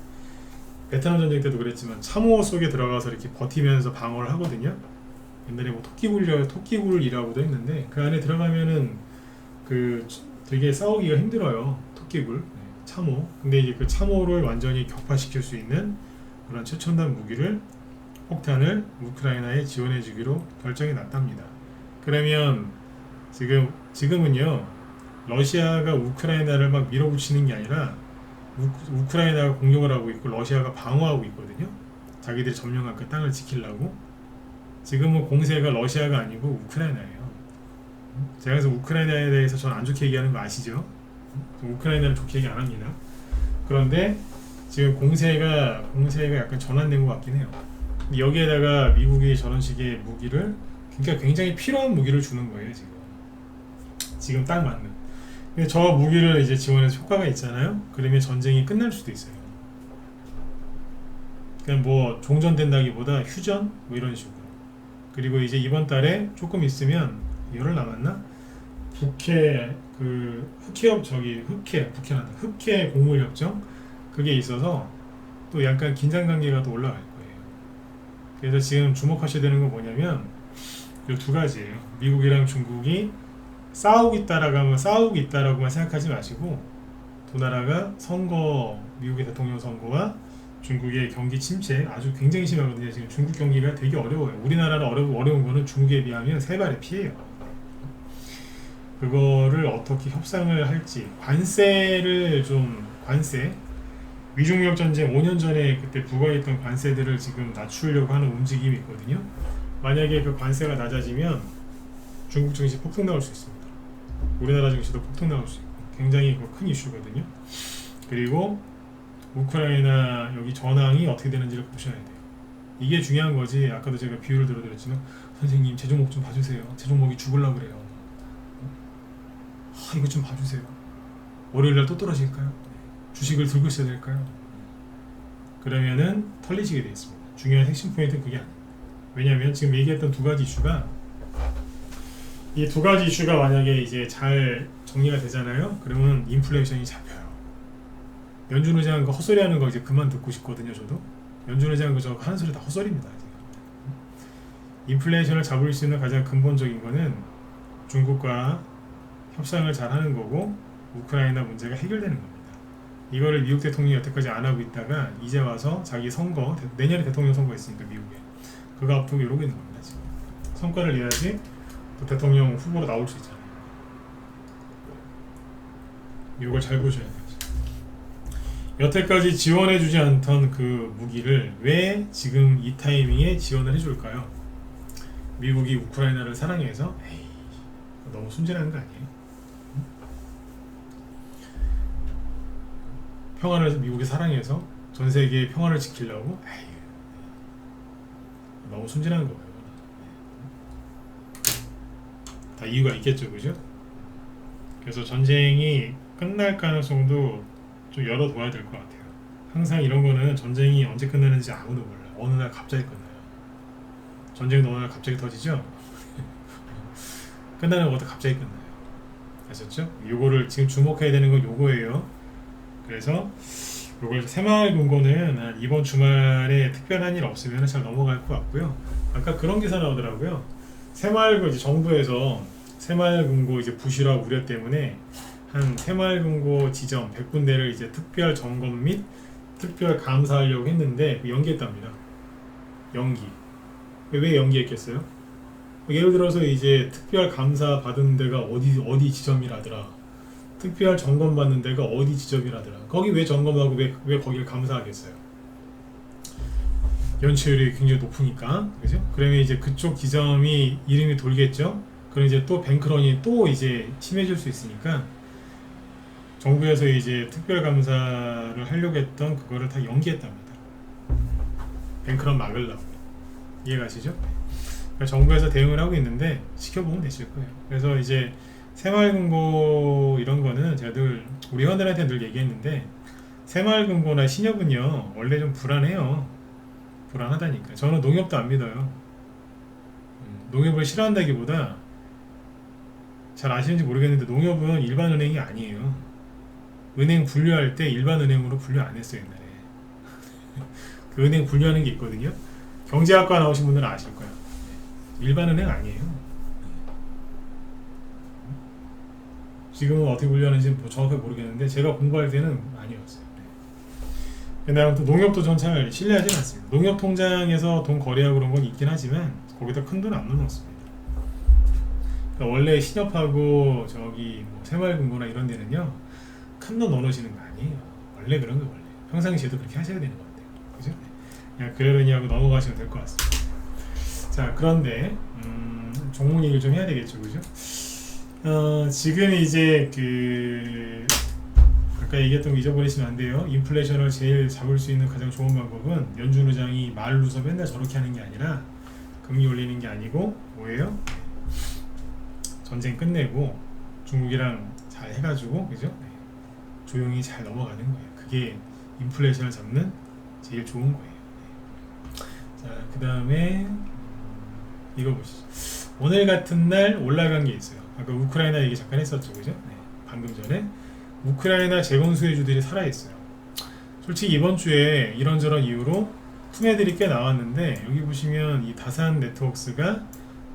베트남 전쟁 때도 그랬지만 참호 속에 들어가서 이렇게 버티면서 방어를 하거든요. 옛날에 뭐 토끼굴이라고도 했는데, 그 안에 들어가면은 되게 싸우기가 힘들어요. 토끼굴, 참호. 근데 이제 그 참호를 완전히 격파시킬 수 있는 그런 최첨단 무기를, 폭탄을 우크라이나에 지원해 주기로 결정이 났답니다. 그러면 지금은요, 러시아가 우크라이나를 막 밀어붙이는 게 아니라 우크라이나가 공격을 하고 있고 러시아가 방어하고 있거든요. 자기들이 점령한 그 땅을 지키려고. 지금은 공세가 러시아가 아니고 우크라이나예요. 제가 그래서 우크라이나에 대해서 전 안 좋게 얘기하는 거 아시죠? 우크라이나를 좋게 얘기 안 합니다. 그런데 지금 공세가 약간 전환된 것 같긴 해요. 여기에다가 미국이 저런 식의 무기를, 그러니까 굉장히 필요한 무기를 주는 거예요, 지금 딱 맞는. 근데 저 무기를 이제 지원해서 효과가 있잖아요. 그러면 전쟁이 끝날 수도 있어요. 그냥 뭐 종전된다기보다 휴전 뭐 이런 식으로. 그리고 이제 이번 달에 조금 있으면 열흘 남았나? 흑해 공물 협정, 그게 있어서 또 약간 긴장 관계가 또 올라갈 거예요. 그래서 지금 주목하셔야 되는 건 뭐냐면 이 두 가지예요. 미국이랑 중국이 싸우고 있다라고만 생각하지 마시고, 두 나라가 미국의 대통령 선거와 중국의 경기 침체 아주 굉장히 심하거든요. 지금 중국 경기가 되게 어려워요. 우리나라는 어려운 거는 중국에 비하면 세 발의 피해요. 그거를 어떻게 협상을 할지, 미중무역 전쟁 5년 전에 그때 부과했던 관세들을 지금 낮추려고 하는 움직임이 있거든요. 만약에 그 관세가 낮아지면 중국 증시 폭등 나올 수 있습니다. 우리나라 증시도 폭등 나올 수 있고, 굉장히 큰 이슈거든요. 그리고 우크라이나 여기 전황이 어떻게 되는지를 보셔야 돼요. 이게 중요한 거지. 아까도 제가 비유를 들어드렸지만 선생님 제 종목 좀 봐주세요. 제 종목이 죽으려고 그래요. 이거 좀 봐주세요. 월요일날 또 떨어질까요? 주식을 들고 있어야 될까요? 그러면은 털리시게 되어 있습니다. 중요한 핵심 포인트는 그게 아닙니다. 왜냐하면 지금 얘기했던 두 가지 이슈가 이 두 가지 이슈가 만약에 이제 잘 정리가 되잖아요. 그러면 인플레이션이 잡혀요. 연준 의장 그 헛소리 하는 거 이제 그만 듣고 싶거든요. 저도 연준 의장 그저 하는 소리 다 헛소리입니다. 인플레이션을 잡을 수 있는 가장 근본적인 거는 중국과 협상을 잘 하는 거고 우크라이나 문제가 해결되는 겁니다. 이거를 미국 대통령이 여태까지 안 하고 있다가 이제 와서 자기 선거, 내년에 대통령 선거 있으니까 미국에 그거 앞두고 이러고 있는 겁니다. 지금 성과를 내야지 또 대통령 후보로 나올 수 있잖아요. 이걸 잘 보셔야 돼요. 여태까지 지원해주지 않던 그 무기를 왜 지금 이 타이밍에 지원을 해줄까요? 미국이 우크라이나를 사랑해서? 에이, 너무 순진한 거 아니에요? 평화를 미국이 사랑해서 전 세계의 평화를 지키려고? 에이, 너무 순진한 거예요. 다 이유가 있겠죠, 그죠? 그래서 전쟁이 끝날 가능성도 좀 열어둬야 될 것 같아요. 항상 이런 거는 전쟁이 언제 끝나는지 아무도 몰라요. 어느 날 갑자기 끝나요. 전쟁도 어느 날 갑자기 터지죠? 끝나는 것도 갑자기 끝나요. 아셨죠? 요거를 지금 주목해야 되는 건 요거예요. 그래서 요걸 새마을금고는 이번 주말에 특별한 일 없으면 잘 넘어갈 것 같고요. 아까 그런 기사 나오더라고요. 새마을금 이제 정부에서 새마을금고 이제 부실화 우려 때문에 한 새마을금고 지점 100군데를 이제 특별 점검 및 특별 감사하려고 했는데 연기했답니다. 연기. 왜 연기했겠어요? 예를 들어서 이제 특별 감사 받은 데가 어디 지점이라더라. 특별 점검 받는 데가 어디 지점이라더라. 거기 왜 점검하고 왜 거기를 감사하겠어요? 연체율이 굉장히 높으니까, 그죠? 그러면 이제 그쪽 지점이 이름이 돌겠죠? 그럼 이제 또 뱅크런이 또 이제 심해질 수 있으니까 정부에서 이제 특별 감사를 하려고 했던 그거를 다 연기했답니다. 뱅크런 막으려고. 이해가시죠? 그러니까 정부에서 대응을 하고 있는데 지켜보면 되실 거예요. 그래서 이제 새마을금고 이런 거는 제가 늘 우리 회원들한테 늘 얘기했는데 새마을금고나 신협은요 원래 좀 불안해요. 불안하다니까. 저는 농협도 안 믿어요. 농협을 싫어한다기보다 잘 아시는지 모르겠는데 농협은 일반 은행이 아니에요. 은행 분류할 때 일반 은행으로 분류 안 했어요 옛날에. 그 은행 분류하는 게 있거든요. 경제학과 나오신 분들은 아실 거예요. 일반 은행 아니에요. 지금은 어떻게 분류하는지 정확하게 모르겠는데 제가 공부할 때는 아니었어요. 근데 아무튼 농협도 전 잘 신뢰하지는 않습니다. 농협 통장에서 돈 거래하고 그런 건 있긴 하지만 거기다 큰 돈 안 넣어놓습니다. 그러니까 원래 신협하고 저기 뭐 새마을금고나 이런 데는요 큰 돈 넣어놓으시는 거 아니에요. 원래 그런 거 원래 평상시에도 그렇게 하셔야 되는 건데, 그죠? 그냥 그러려니 하고 넘어가시면 될 것 같습니다. 자, 그런데 종목 얘기를 좀 해야 되겠죠, 그죠? 지금 이제 아까 얘기했던 거 잊어버리시면 안 돼요. 인플레이션을 제일 잡을 수 있는 가장 좋은 방법은 연준 의장이 말로서 맨날 저렇게 하는 게 아니라 금리 올리는 게 아니고 뭐예요? 전쟁 끝내고 중국이랑 잘 해가지고, 그죠? 네. 조용히 잘 넘어가는 거예요. 그게 인플레이션을 잡는 제일 좋은 거예요. 네. 자, 그 다음에 이거 보시죠. 오늘 같은 날 올라간 게 있어요. 아까 우크라이나 얘기 잠깐 했었죠, 그죠? 네. 방금 전에 우크라이나 재건 수혜주들이 살아있어요. 솔직히 이번 주에 이런저런 이유로 품애들이 꽤 나왔는데 여기 보시면 이 다산 네트워크스가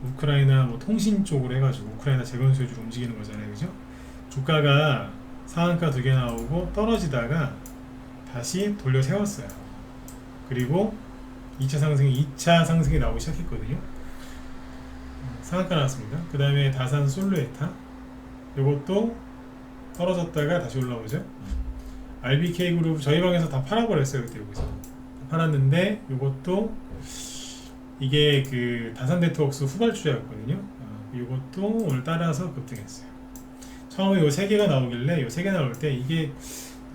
우크라이나 뭐 통신 쪽으로 해가지고 우크라이나 재건 수혜주로 움직이는 거잖아요, 그죠? 주가가 상한가 2개 나오고 떨어지다가 다시 돌려 세웠어요. 그리고 2차 상승이 나오기 시작했거든요. 상한가 나왔습니다. 그 다음에 다산 솔루에타 이것도 떨어졌다가 다시 올라오죠. RBK 그룹 저희 방에서 다 팔아버렸어요. 그때 여기서 팔았는데 이것도 이게 그 다산 네트워크스 후발주자였거든요. 이것도 오늘 따라서 급등했어요. 처음에 요 3개가 나오길래 요 3개 나올 때 이게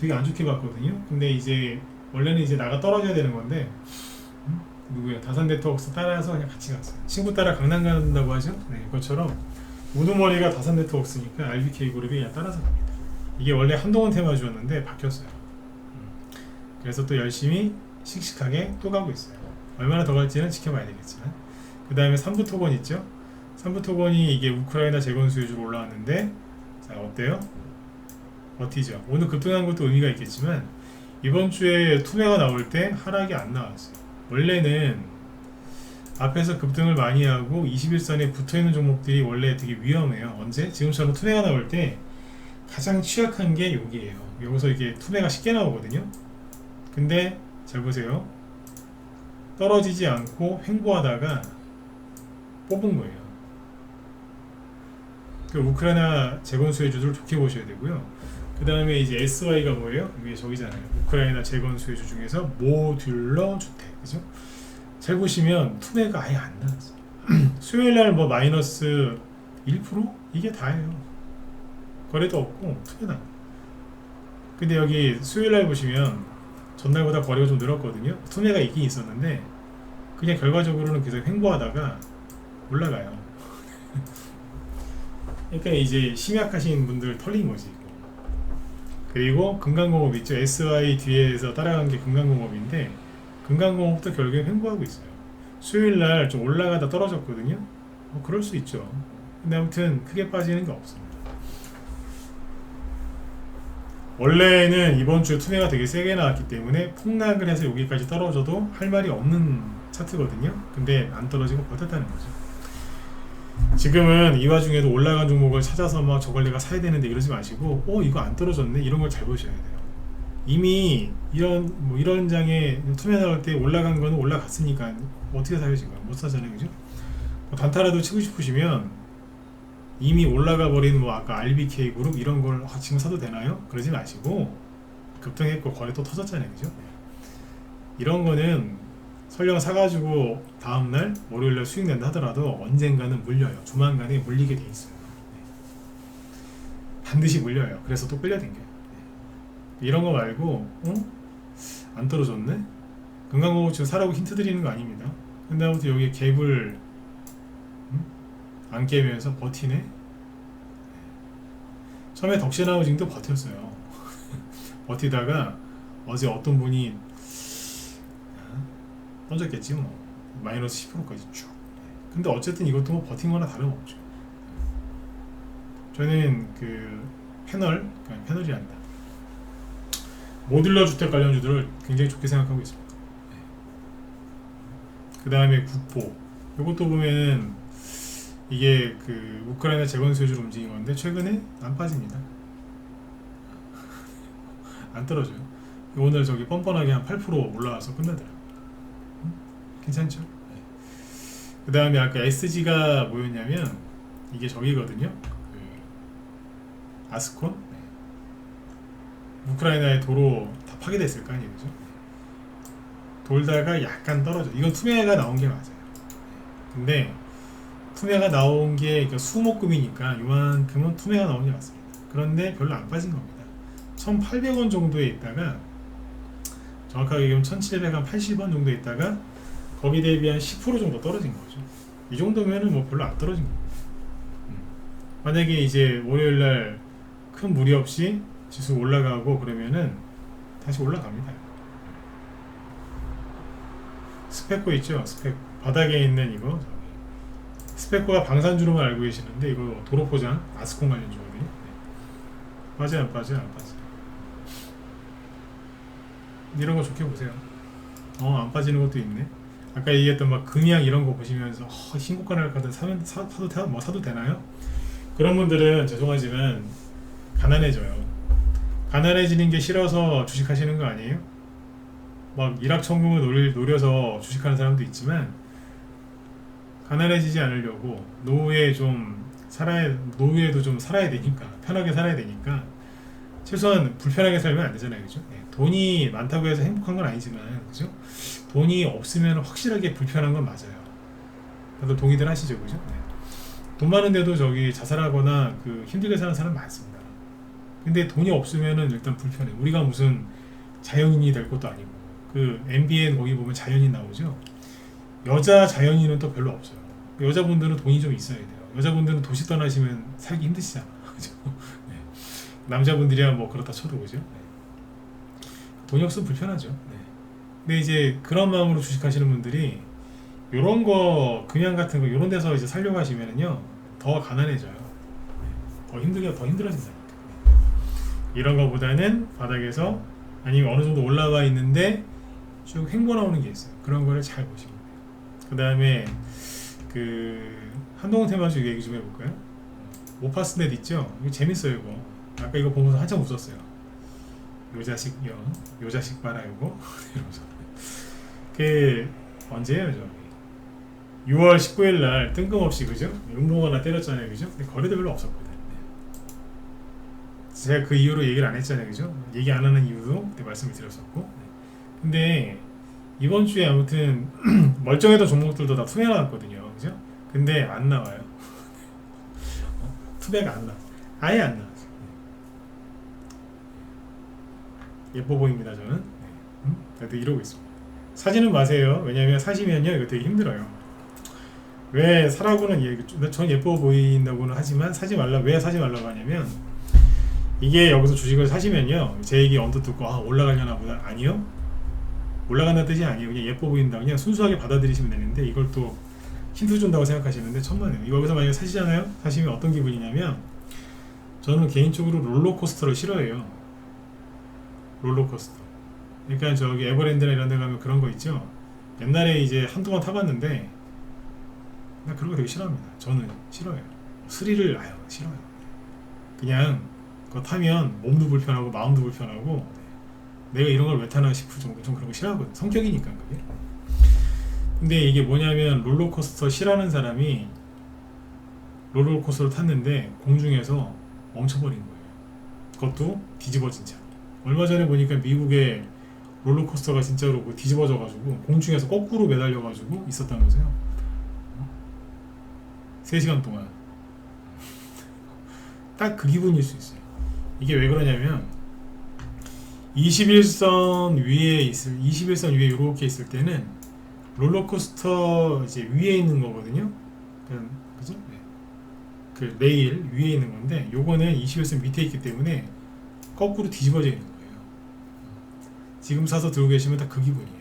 되게 안 좋게 봤거든요. 근데 이제 원래는 이제 나가 떨어져야 되는 건데 누구야? 다산 네트워크스 따라서 그냥 같이 갔어요. 친구 따라 강남 간다고 하죠. 네, 그것처럼 우두머리가 다산 네트워크스니까 RBK 그룹이 그냥 따라서 갑니다. 이게 원래 한동훈 테마주였는데 바뀌었어요. 그래서 또 열심히 씩씩하게 또 가고 있어요. 얼마나 더 갈지는 지켜봐야 되겠지만. 그 다음에 삼부토건 있죠. 삼부토건이 이게 우크라이나 재건 수요주로 올라왔는데, 자 어때요? 버티죠. 오늘 급등한 것도 의미가 있겠지만 이번 주에 투매가 나올 때 하락이 안 나왔어요. 원래는 앞에서 급등을 많이 하고 21선에 붙어있는 종목들이 원래 되게 위험해요. 언제? 지금처럼 투매가 나올 때 가장 취약한 게 여기에요. 여기서 이게 투매가 쉽게 나오거든요. 근데 잘 보세요. 떨어지지 않고 횡보하다가 뽑은 거예요. 그 우크라이나 재건 수혜주들 좋게 보셔야 되고요. 그 다음에 이제 SY가 뭐예요? 위에 저기잖아요. 우크라이나 재건 수혜주 중에서 모듈러 주택, 그죠? 잘 보시면 투매가 아예 안 나왔어요. 수요일날 뭐 마이너스 1% 이게 다예요. 거래도 없고 투매 나. 근데 여기 수요일날 보시면 전날보다 거래가 좀 늘었거든요. 투매가 있긴 있었는데 그냥 결과적으로는 계속 횡보하다가 올라가요. 그러니까 이제 심약하신 분들 털린 거지. 그리고 금강공업 있죠. SY 뒤에서 따라간 게 금강공업인데 금강공업도 결국엔 횡보하고 있어요. 수요일날 좀 올라가다 떨어졌거든요. 그럴 수 있죠. 근데 아무튼 크게 빠지는 게 없습니다. 원래는 이번 주에 투매가 되게 세게 나왔기 때문에 폭락을 해서 여기까지 떨어져도 할 말이 없는 차트거든요. 근데 안 떨어지고 버텼다는 거죠. 지금은 이 와중에도 올라간 종목을 찾아서 막 저걸 내가 사야 되는데 이러지 마시고 이거 안 떨어졌네 이런 걸 잘 보셔야 돼요. 이미 이런 장에 투매 나올 때 올라간 거는 올라갔으니까 어떻게 사요? 지금 못 사잖아요, 그죠? 단타라도 치고 싶으시면 이미 올라가 버린 아까 RBK 그룹 이런 걸 지금 사도 되나요? 그러지 마시고 급등했고 거래 또 터졌잖아요, 그죠? 이런 거는 설령 사가지고 다음날 월요일날 수익 낸다 하더라도 언젠가는 물려요. 조만간에 물리게 돼 있어요. 반드시 물려요. 그래서 또 끌려댕겨요. 이런 거 말고 안 떨어졌네? 금강공업 지금 사라고 힌트 드리는 거 아닙니다. 근데 아무튼 여기 갭을 안 깨면서 버티네. 처음에 덕신하우징도 버텼어요. 버티다가 어제 어떤 분이 던졌겠지 뭐 마이너스 10%까지 쭉. 근데 어쨌든 이것도 뭐 버틴 거나 다름없죠. 저는 그 패널이란다. 모듈러 주택 관련주들을 굉장히 좋게 생각하고 있습니다. 그 다음에 국보. 이것도 보면은 이게 그 우크라이나 재건 수요주로 움직인 건데 최근에 안 빠집니다. 안 떨어져요. 오늘 저기 뻔뻔하게 한 8% 올라와서 끝나더라고요. 괜찮죠? 그 다음에 아까 SG가 뭐였냐면 이게 저기거든요. 아스콘? 우크라이나의 도로 다 파괴됐을 거 아니에요, 그죠? 돌다가 약간 떨어져. 이건 투매가 나온 게 맞아요. 근데 투매가 나온 게 그러니까 수목금이니까 요만큼은 투매가 나온 게 맞습니다. 그런데 별로 안 빠진 겁니다. 1,800원 정도에 있다가 정확하게 얘기하면 1,780원 정도에 있다가 거기 대비 한 10% 정도 떨어진 거죠. 이 정도면은 뭐 별로 안 떨어진 겁니다. 만약에 이제 월요일날 큰 무리 없이 지수 올라가고 그러면은 다시 올라갑니다. 스페코 있죠? 스페코 바닥에 있는 이거 스페코가 방산주로만 알고 계시는데 이거 도로포장 아스콘 관련주거든요. 빠져 안 빠져? 안 빠져. 이런 거 좋게 보세요. 안 빠지는 것도 있네. 아까 얘기했던 막 금양 이런 거 보시면서 신고가 날 거든 사도 되나요? 그런 분들은 죄송하지만 가난해져요. 가난해지는 게 싫어서 주식하시는 거 아니에요? 막 일확천금을 노려서 주식하는 사람도 있지만 가난해지지 않으려고 노후에도 좀 살아야 되니까 편하게 살아야 되니까 최소한 불편하게 살면 안 되잖아요, 그죠? 돈이 많다고 해서 행복한 건 아니지만, 그죠? 돈이 없으면 확실하게 불편한 건 맞아요. 다들 동의들 하시죠, 그죠? 돈 많은데도 저기 자살하거나 힘들게 사는 사람 많습니다. 근데 돈이 없으면은 일단 불편해. 우리가 무슨 자연인이 될 것도 아니고, MBN 거기 보면 자연인 나오죠? 여자 자연인은 또 별로 없어요. 여자분들은 돈이 좀 있어야 돼요. 여자분들은 도시 떠나시면 살기 힘드시잖아. 그죠? 네. 남자분들이야 뭐 그렇다 쳐도 그죠? 네. 돈이 없으면 불편하죠. 네. 근데 이제 그런 마음으로 주식하시는 분들이 요런 거 그냥 같은 거 요런 데서 이제 살려고 하시면은요 더 가난해져요. 네. 더 힘들어진다니까. 이런 거보다는 바닥에서 아니면 어느 정도 올라가 있는데 쭉 횡보 나오는 게 있어요. 그런 거를 잘 보시면 돼요. 그 다음에 그 한동훈 테마주 얘기 좀 해볼까요? 오파스넷 있죠? 이거 재밌어요. 이거 아까 이거 보면서 한참 웃었어요. 요 자식 봐라 이거 이러면서 그 언제예요? 저기 6월 19일 날 뜬금없이 그죠? 용봉 하나 때렸잖아요. 그죠? 근데 거래도 별로 없었거든. 제가 그 이후로 얘기를 안 했잖아요. 그죠? 얘기 안 하는 이유도 그때 말씀을 드렸었고. 근데 이번 주에 아무튼 멀쩡했던 종목들도 다 투매 나왔거든요. 그죠? 근데 안 나와요. 투매가 안 나와. 아예 안 나와. 예뻐 보입니다. 저는. 그래도 이러고 있습니다. 사지는 마세요. 왜냐면 사시면요 이거 되게 힘들어요. 왜 사라고는 전 예뻐 보인다고는 하지만 사지 말라. 왜 사지 말라고 하냐면 이게 여기서 주식을 사시면요 제 얘기 언뜻 듣고 올라가려나 보다. 아니요, 올라간다는 뜻이 아니에요. 그냥 예뻐 보인다 그냥 순수하게 받아들이시면 되는데 이걸 또 힌트 준다고 생각하시는데 천만에요. 이거 여기서 만약에 사시잖아요. 사시면 어떤 기분이냐면 저는 개인적으로 롤러코스터를 싫어해요. 롤러코스터. 그러니까 저기 에버랜드나 이런 데 가면 그런 거 있죠. 옛날에 이제 한두 번 타봤는데 나 그런 거 되게 싫어합니다. 저는 싫어요. 스릴을 싫어요. 그냥 그거 타면 몸도 불편하고 마음도 불편하고 내가 이런 걸 왜 타나 싶을 정도 좀 그런 거 싫어하거든. 성격이니까 그게. 근데 이게 뭐냐면 롤러코스터 싫어하는 사람이 롤러코스터를 탔는데 공중에서 멈춰버린 거예요. 그것도 뒤집어진 채. 얼마 전에 보니까 미국의 롤러코스터가 진짜로 뒤집어져가지고 공중에서 거꾸로 매달려가지고 있었다면서요. 3시간 동안. 딱 그 기분일 수 있어요. 이게 왜 그러냐면 21선 위에 이렇게 있을 때는 롤러코스터 이제 위에 있는 거거든요. 그죠? 네. 그 레일 위에 있는 건데 요거는 21선 밑에 있기 때문에 거꾸로 뒤집어져 있는 거예요. 지금 사서 들고 계시면 딱 그 기분이에요.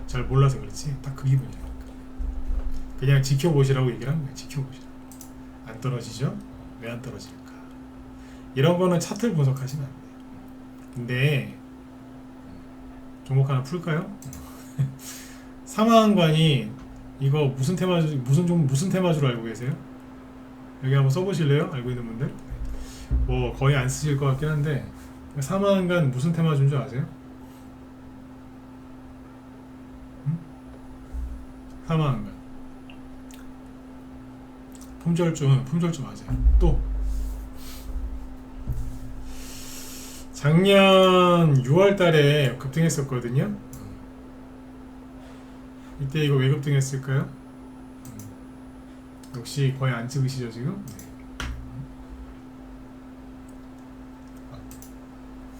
잘 몰라서 그렇지 딱 그 기분이에요. 그냥 지켜보시라고 얘기를 한 거예요. 지켜보시라고. 안 떨어지죠? 왜 안 떨어질까? 이런 거는 차트를 분석하시면 안 돼요. 근데 종목 하나 풀까요? 사마한관이 이거 무슨 테마주로 알고 계세요? 여기 한번 써보실래요? 알고 있는 분들? 뭐 거의 안 쓰실 것 같긴 한데 사마한관 무슨 테마주인 줄 아세요? 사마한관 품절주 맞아요. 또 작년 6월 달에 급등했었거든요. 이때 이거 왜 급등했을까요? 역시 거의 안 찍으시죠 지금?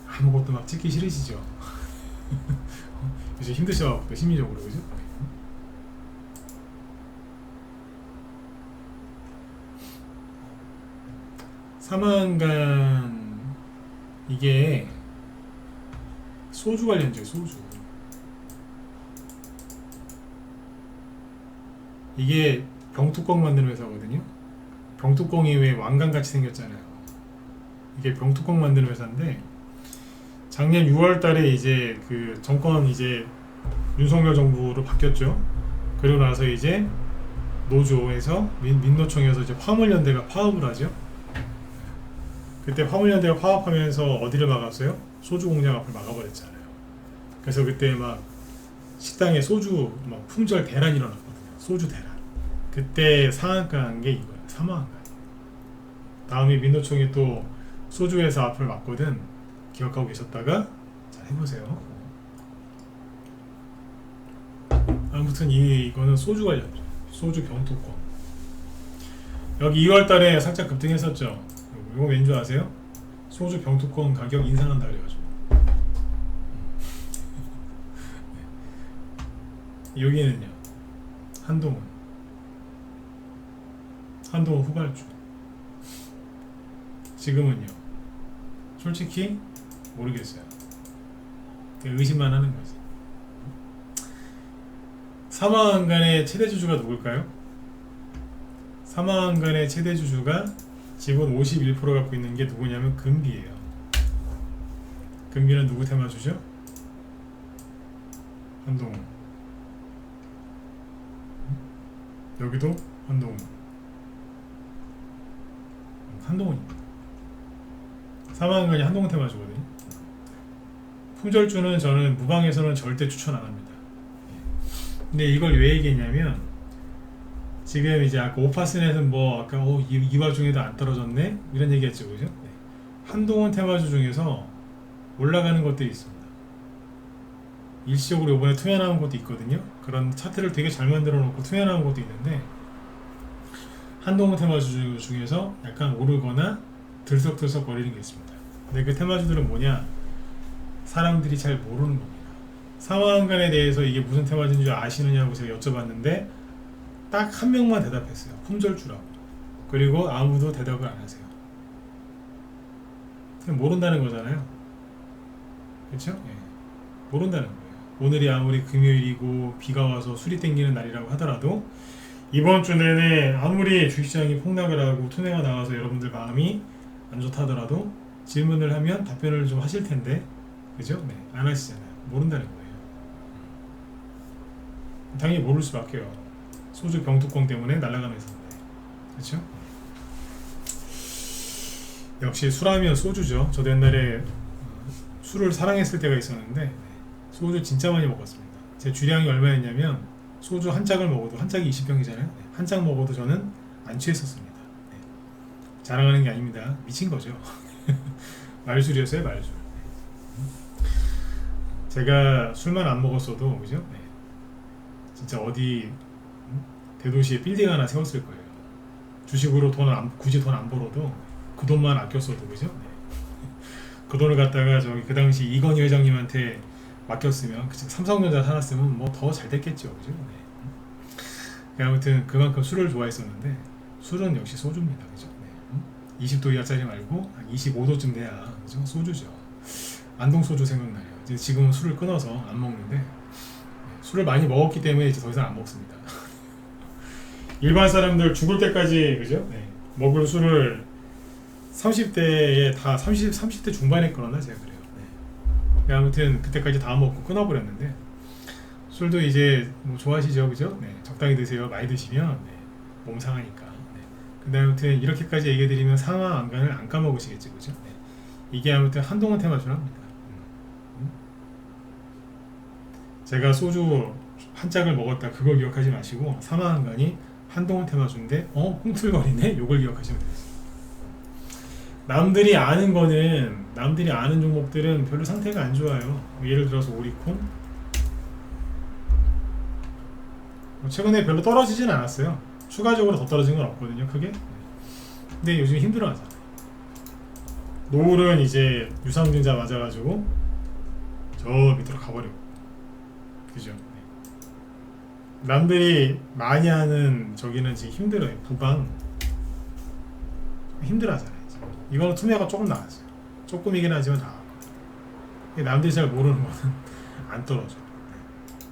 아무것도 막 찍기 싫으시죠? 요즘 힘드셔갖고 심리적으로 그죠? 사마한간 이게 소주 관련주예요. 소주. 이게 병뚜껑 만드는 회사거든요. 병뚜껑이 왜 왕관같이 생겼잖아요. 이게 병뚜껑 만드는 회사인데 작년 6월 달에 이제 그 정권 이제 윤석열 정부로 바뀌었죠. 그리고 나서 이제 노조에서 민노총에서 이제 화물연대가 파업을 하죠. 그때 화물연대가 파업하면서 어디를 막았어요? 소주 공장 앞을 막아버렸잖아요. 그래서 그때 막 식당에 소주 막 품절 대란 일어났거든요. 소주 대란. 그때 상한가 한 게 이거예요. 사망한가. 다음에 민노총이 또 소주 회사 앞을 막거든. 기억하고 계셨다가 잘 해보세요. 아무튼 이거는 소주 관련. 소주 병뚜껑. 여기 2월달에 살짝 급등했었죠. 이거 왠지 아세요? 소주 병뚜껑 가격 인상한다 그래가지고. 여기는요. 한동훈 후발주. 지금은요? 솔직히 모르겠어요. 의심만 하는 거지. 사마왕간의 최대 주주가 누굴까요? 사마왕간의 최대 주주가 지분 51% 갖고 있는 게 누구냐면 금비예요. 금비는 누구 테마주죠? 한동훈. 여기도 한동훈입니다. 사마왕간이 한동훈 테마주거든요. 품절주는 저는 무방에서는 절대 추천 안 합니다. 근데 이걸 왜 얘기했냐면 지금 이제 아까 오파스넷은 뭐 아까 이 와중에도 안 떨어졌네 이런 얘기했죠, 그죠? 네. 한동훈 테마주 중에서 올라가는 것들이 있습니다. 일시적으로 이번에 투매 나온 것도 있거든요. 그런 차트를 되게 잘 만들어 놓고 투매 나온 것도 있는데 한동훈 테마주 중에서 약간 오르거나 들썩들썩 거리는 게 있습니다. 근데 그 테마주들은 뭐냐? 사람들이 잘 모르는 겁니다. 사마왕간에 대해서 이게 무슨 테마주인 줄 아시느냐고 제가 여쭤봤는데 딱 한 명만 대답했어요. 품절주라고. 그리고 아무도 대답을 안 하세요. 그냥 모른다는 거잖아요. 그렇죠? 예. 모른다는 거예요. 오늘이 아무리 금요일이고 비가 와서 술이 땡기는 날이라고 하더라도 이번 주 내내 아무리 주식시장이 폭락을 하고 투매가 나와서 여러분들 마음이 안 좋다 하더라도 질문을 하면 답변을 좀 하실 텐데, 그죠? 네, 안 하시잖아요. 모른다는 거예요. 당연히 모를 수밖에요. 소주 병뚜껑 때문에 날아가는 회사인데, 그렇죠? 역시 술하면 소주죠. 저도 옛날에 술을 사랑했을 때가 있었는데 소주 진짜 많이 먹었습니다. 제 주량이 얼마였냐면 소주 한 짝을 먹어도 한 짝이 20병이잖아요. 한 짝 먹어도 저는 안 취했었습니다. 네. 자랑하는 게 아닙니다. 미친 거죠. 말술이었어요, 말술. 제가 술만 안 먹었어도, 그죠? 네. 진짜 어디 대도시에 빌딩 하나 세웠을 거예요. 주식으로 굳이 돈 안 벌어도 그 돈만 아꼈어도, 그죠? 네. 그 돈을 갖다가 저기 그 당시 이건희 회장님한테 맡겼으면, 삼성전자 사놨으면 뭐 더 잘 됐겠죠, 그죠? 네. 아무튼 그만큼 술을 좋아했었는데 술은 역시 소주입니다, 그죠? 네. 20도 이하짜리 말고 한 25도쯤 돼야, 그죠? 소주죠. 안동 소주 생각나요. 지금은 술을 끊어서 안 먹는데 네. 술을 많이 먹었기 때문에 이제 더 이상 안 먹습니다. 일반 사람들 죽을 때까지, 그죠? 네. 먹을 술을 30대에 다 30대 중반에 끊었나 제가 그래요. 네. 아무튼 그때까지 다 먹고 끊어버렸는데 술도 이제 뭐 좋아하시죠, 그죠? 네. 적당히 드세요. 많이 드시면 네. 몸 상하니까. 네. 근데 아무튼 이렇게까지 얘기해드리면 사마왕간을 안 까먹으시겠죠, 그죠? 네. 이게 아무튼 한동훈 테마주랍니다. 제가 소주 한 짝을 먹었다 그걸 기억하지 마시고 사마왕간이 한동훈 테마주인데 꿈틀거리네? 요걸 기억하시면 되겠습니다. 남들이 아는 거는, 남들이 아는 종목들은 별로 상태가 안 좋아요. 예를 들어서 오리콘 최근에 별로 떨어지진 않았어요. 추가적으로 더 떨어진 건 없거든요, 크게. 근데 요즘 힘들어하잖아요. 노을은 이제 유상증자 맞아가지고 저 밑으로 가버리고, 그죠? 남들이 많이 하는 저기는 지금 힘들어요. 부방 힘들어하잖아요. 이거는 투매가 조금 나왔어요. 조금이긴 하지만 나와. 남들이 잘 모르는 거는 안 떨어져. 네.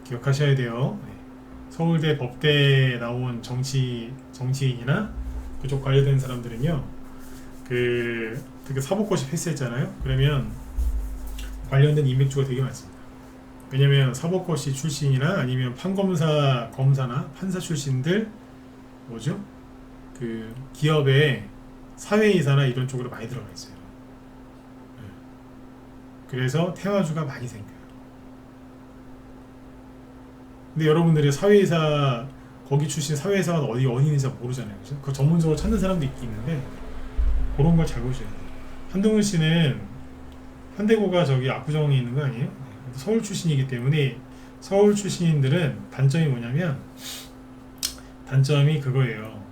기억하셔야 돼요. 네. 서울대 법대에 나온 정치인이나 그쪽 관련된 사람들은요, 되게 사법고시 패스했잖아요. 그러면 관련된 인맥주가 되게 많습니다. 왜냐면 사법고시 출신이나 아니면 검사나 판사 출신들 뭐죠? 그 기업에 사회이사나 이런 쪽으로 많이 들어가 있어요. 그래서 테마주가 많이 생겨요. 근데 여러분들이 사회이사 거기 출신 사회이사가 어디인지 모르잖아요, 그죠? 그 전문적으로 찾는 사람도 있는데 그런 걸 잘 보셔야 돼요. 한동훈 씨는 현대고가 저기 압구정에 있는 거 아니에요? 서울 출신이기 때문에 서울 출신인들은 단점이 뭐냐면 단점이 그거예요.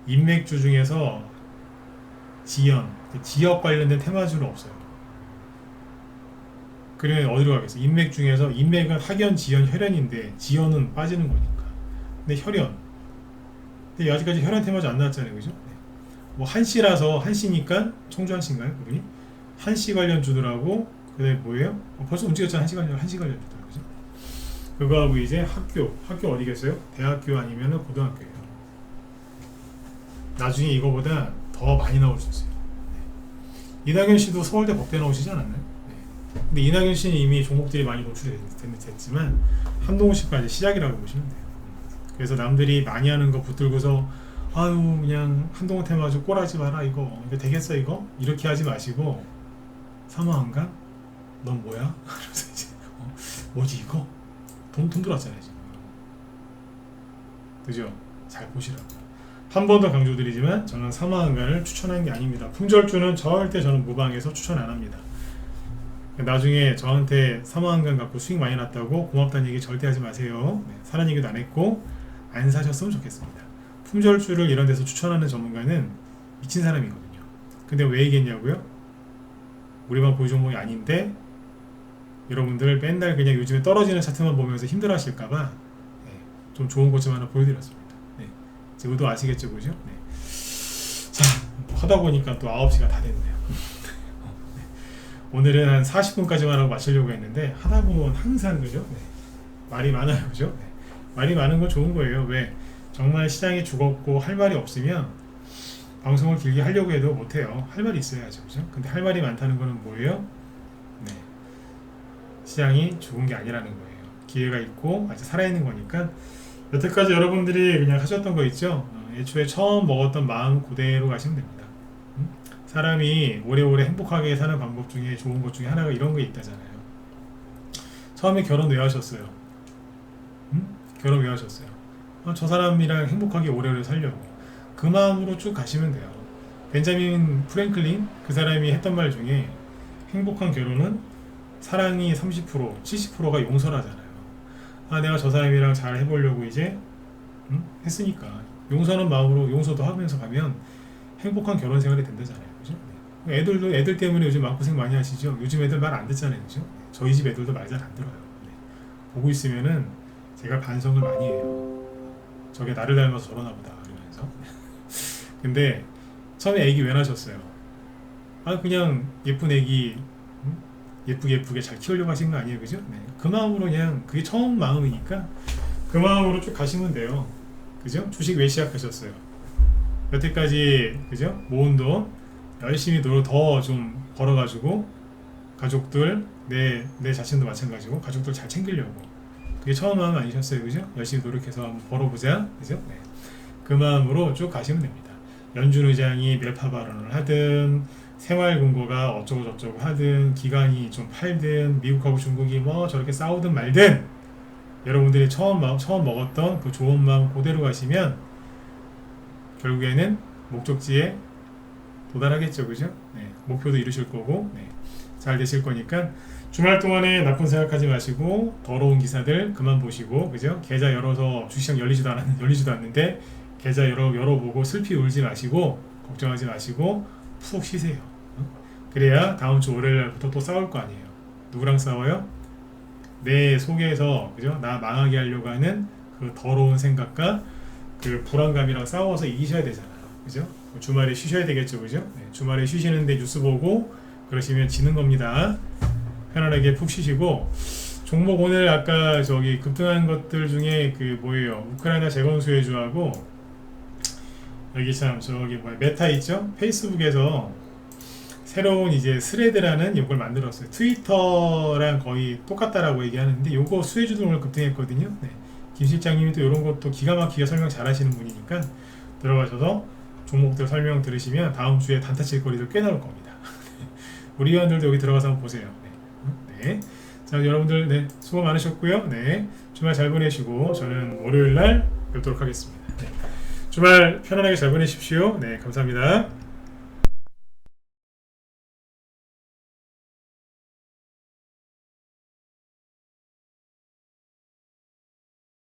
인맥주 중에서 지역 관련된 테마주는 없어요. 그러면 어디로 가겠어요? 인맥 중에서 인맥은 학연, 지연, 혈연인데 지연은 빠지는 거니까 근데 혈연. 근데 아직까지 혈연 테마주 안 나왔잖아요, 그죠? 네. 뭐 한씨라서 한씨니까 청주 한씨인가요, 그분이? 한씨 관련 주더라고. 그다음에 뭐예요? 벌써 움직였잖아, 한씨 관련 주더라고, 그죠? 그거하고 이제 학교 어디겠어요? 대학교 아니면은 고등학교예요. 나중에 이거보다 더 많이 나올 수 있어요. 네. 이낙연 씨도 서울대 법대 나오시지 않았나요? 네. 근데 이낙연 씨는 이미 종목들이 많이 노출이 됐지만 한동훈 씨까지 시작이라고 보시면 돼요. 그래서 남들이 많이 하는 거 붙들고서 아유 그냥 한동훈 테마주 꼴하지 마라 이거 되겠어 이거? 이렇게 하지 마시고 사모한가? 넌 뭐야? 그래서 이제 뭐지 이거? 돈 들었잖아요 지금. 그죠? 잘 보시라고. 한 번 더 강조드리지만 저는 사모한가를 추천하는 게 아닙니다. 품절주는 절대 저는 무방에서 추천 안 합니다. 나중에 저한테 사모한가 갖고 수익 많이 났다고 고맙다는 얘기 절대 하지 마세요. 네, 사는 얘기도 안 했고 안 사셨으면 좋겠습니다. 품절주를 이런 데서 추천하는 전문가는 미친 사람이거든요. 근데 왜 얘기했냐고요? 우리만 보유 종목이 아닌데 여러분들 맨날 그냥 요즘에 떨어지는 차트만 보면서 힘들어 하실까봐 네, 좀 좋은 것 좀 하나 보여드렸습니다. 네, 제 의도 아시겠죠, 그죠? 네. 자, 하다 보니까 또 9시가 다 됐네요. 네. 오늘은 한 40분까지만 하고 마치려고 했는데 하다 보면 항상 그죠? 네. 말이 많아요, 그죠? 네. 말이 많은 건 좋은 거예요. 왜? 정말 시장이 죽었고 할 말이 없으면 방송을 길게 하려고 해도 못해요. 할 말이 있어야죠, 그죠? 근데 할 말이 많다는 거는 뭐예요? 네. 시장이 죽은 게 아니라는 거예요. 기회가 있고 아직 살아있는 거니까 여태까지 여러분들이 그냥 하셨던 거 있죠? 애초에 처음 먹었던 마음 그대로 가시면 됩니다. 사람이 오래오래 행복하게 사는 방법 중에 좋은 것 중에 하나가 이런 게 있다잖아요. 처음에 결혼 왜 하셨어요? 결혼 왜 하셨어요? 저 사람이랑 행복하게 오래오래 살려고. 그 마음으로 쭉 가시면 돼요. 벤자민 프랭클린 그 사람이 했던 말 중에 행복한 결혼은 사랑이 30%, 70%가 용서라잖아요. 내가 저 사람이랑 잘 해보려고 이제 했으니까 용서는 마음으로 용서도 하면서 가면 행복한 결혼 생활이 된다잖아요, 그죠? 네. 애들 때문에 요즘 마음고생 많이 하시죠? 요즘 애들 말 안 듣잖아요, 그죠? 네. 저희 집 애들도 말 잘 안 들어요. 네. 보고 있으면은 제가 반성을 많이 해요. 저게 나를 닮아서 저러나 보다 이러면서. 근데 처음에 애기 왜 낳으셨어요? 그냥 예쁜 애기 예쁘게 잘 키우려고 하신 거 아니에요, 그죠? 네. 그 마음으로 그냥 그게 처음 마음이니까 그 마음으로 쭉 가시면 돼요, 그죠? 주식 왜 시작하셨어요? 여태까지 그죠? 모은 돈 열심히 더 좀 벌어가지고 가족들 내 자신도 마찬가지고 가족들 잘 챙기려고 그게 처음 마음 아니셨어요, 그죠? 열심히 노력해서 한번 벌어보자, 그죠? 네. 그 마음으로 쭉 가시면 됩니다. 연준 의장이 멸파 발언을 하든 생활금고가 어쩌고 저쩌고 하든 기관이 좀 팔든 미국하고 중국이 뭐 저렇게 싸우든 말든 여러분들이 처음 먹었던 그 좋은 마음 그대로 가시면 결국에는 목적지에 도달하겠죠, 그죠? 네, 목표도 이루실 거고 네, 잘 되실 거니까 주말 동안에 나쁜 생각하지 마시고 더러운 기사들 그만 보시고 그죠? 계좌 열어서 주시장 열리지도 않는데 계좌 열어보고 슬피 울지 마시고 걱정하지 마시고 푹 쉬세요. 그래야 다음 주 월요일부터 또 싸울 거 아니에요. 누구랑 싸워요? 내 속에서 그죠? 나 망하게 하려고 하는 그 더러운 생각과 그 불안감이랑 싸워서 이기셔야 되잖아요, 그죠? 주말에 쉬셔야 되겠죠, 그죠? 네, 주말에 쉬시는데 뉴스 보고 그러시면 지는 겁니다. 편안하게 푹 쉬시고 종목 오늘 아까 저기 급등한 것들 중에 그 뭐예요? 우크라이나 재건 수혜주하고 여기 참 저기 뭐야 메타 있죠? 페이스북에서 새로운 이제 스레드라는 이걸 만들었어요. 트위터랑 거의 똑같다라고 얘기하는데 요거 수혜주도 오늘 급등했거든요. 네. 김 실장님이 또 이런 것도 기가 막히게 설명 잘 하시는 분이니까 들어가셔서 종목들 설명 들으시면 다음 주에 단타 칠 거리들 꽤 나올 겁니다. 우리 회원들도 여기 들어가서 한번 보세요. 네. 네. 자, 여러분들 네, 수고 많으셨고요. 네. 주말 잘 보내시고 저는 월요일 날 뵙도록 하겠습니다. 네. 주말 편안하게 잘 보내십시오. 네, 감사합니다.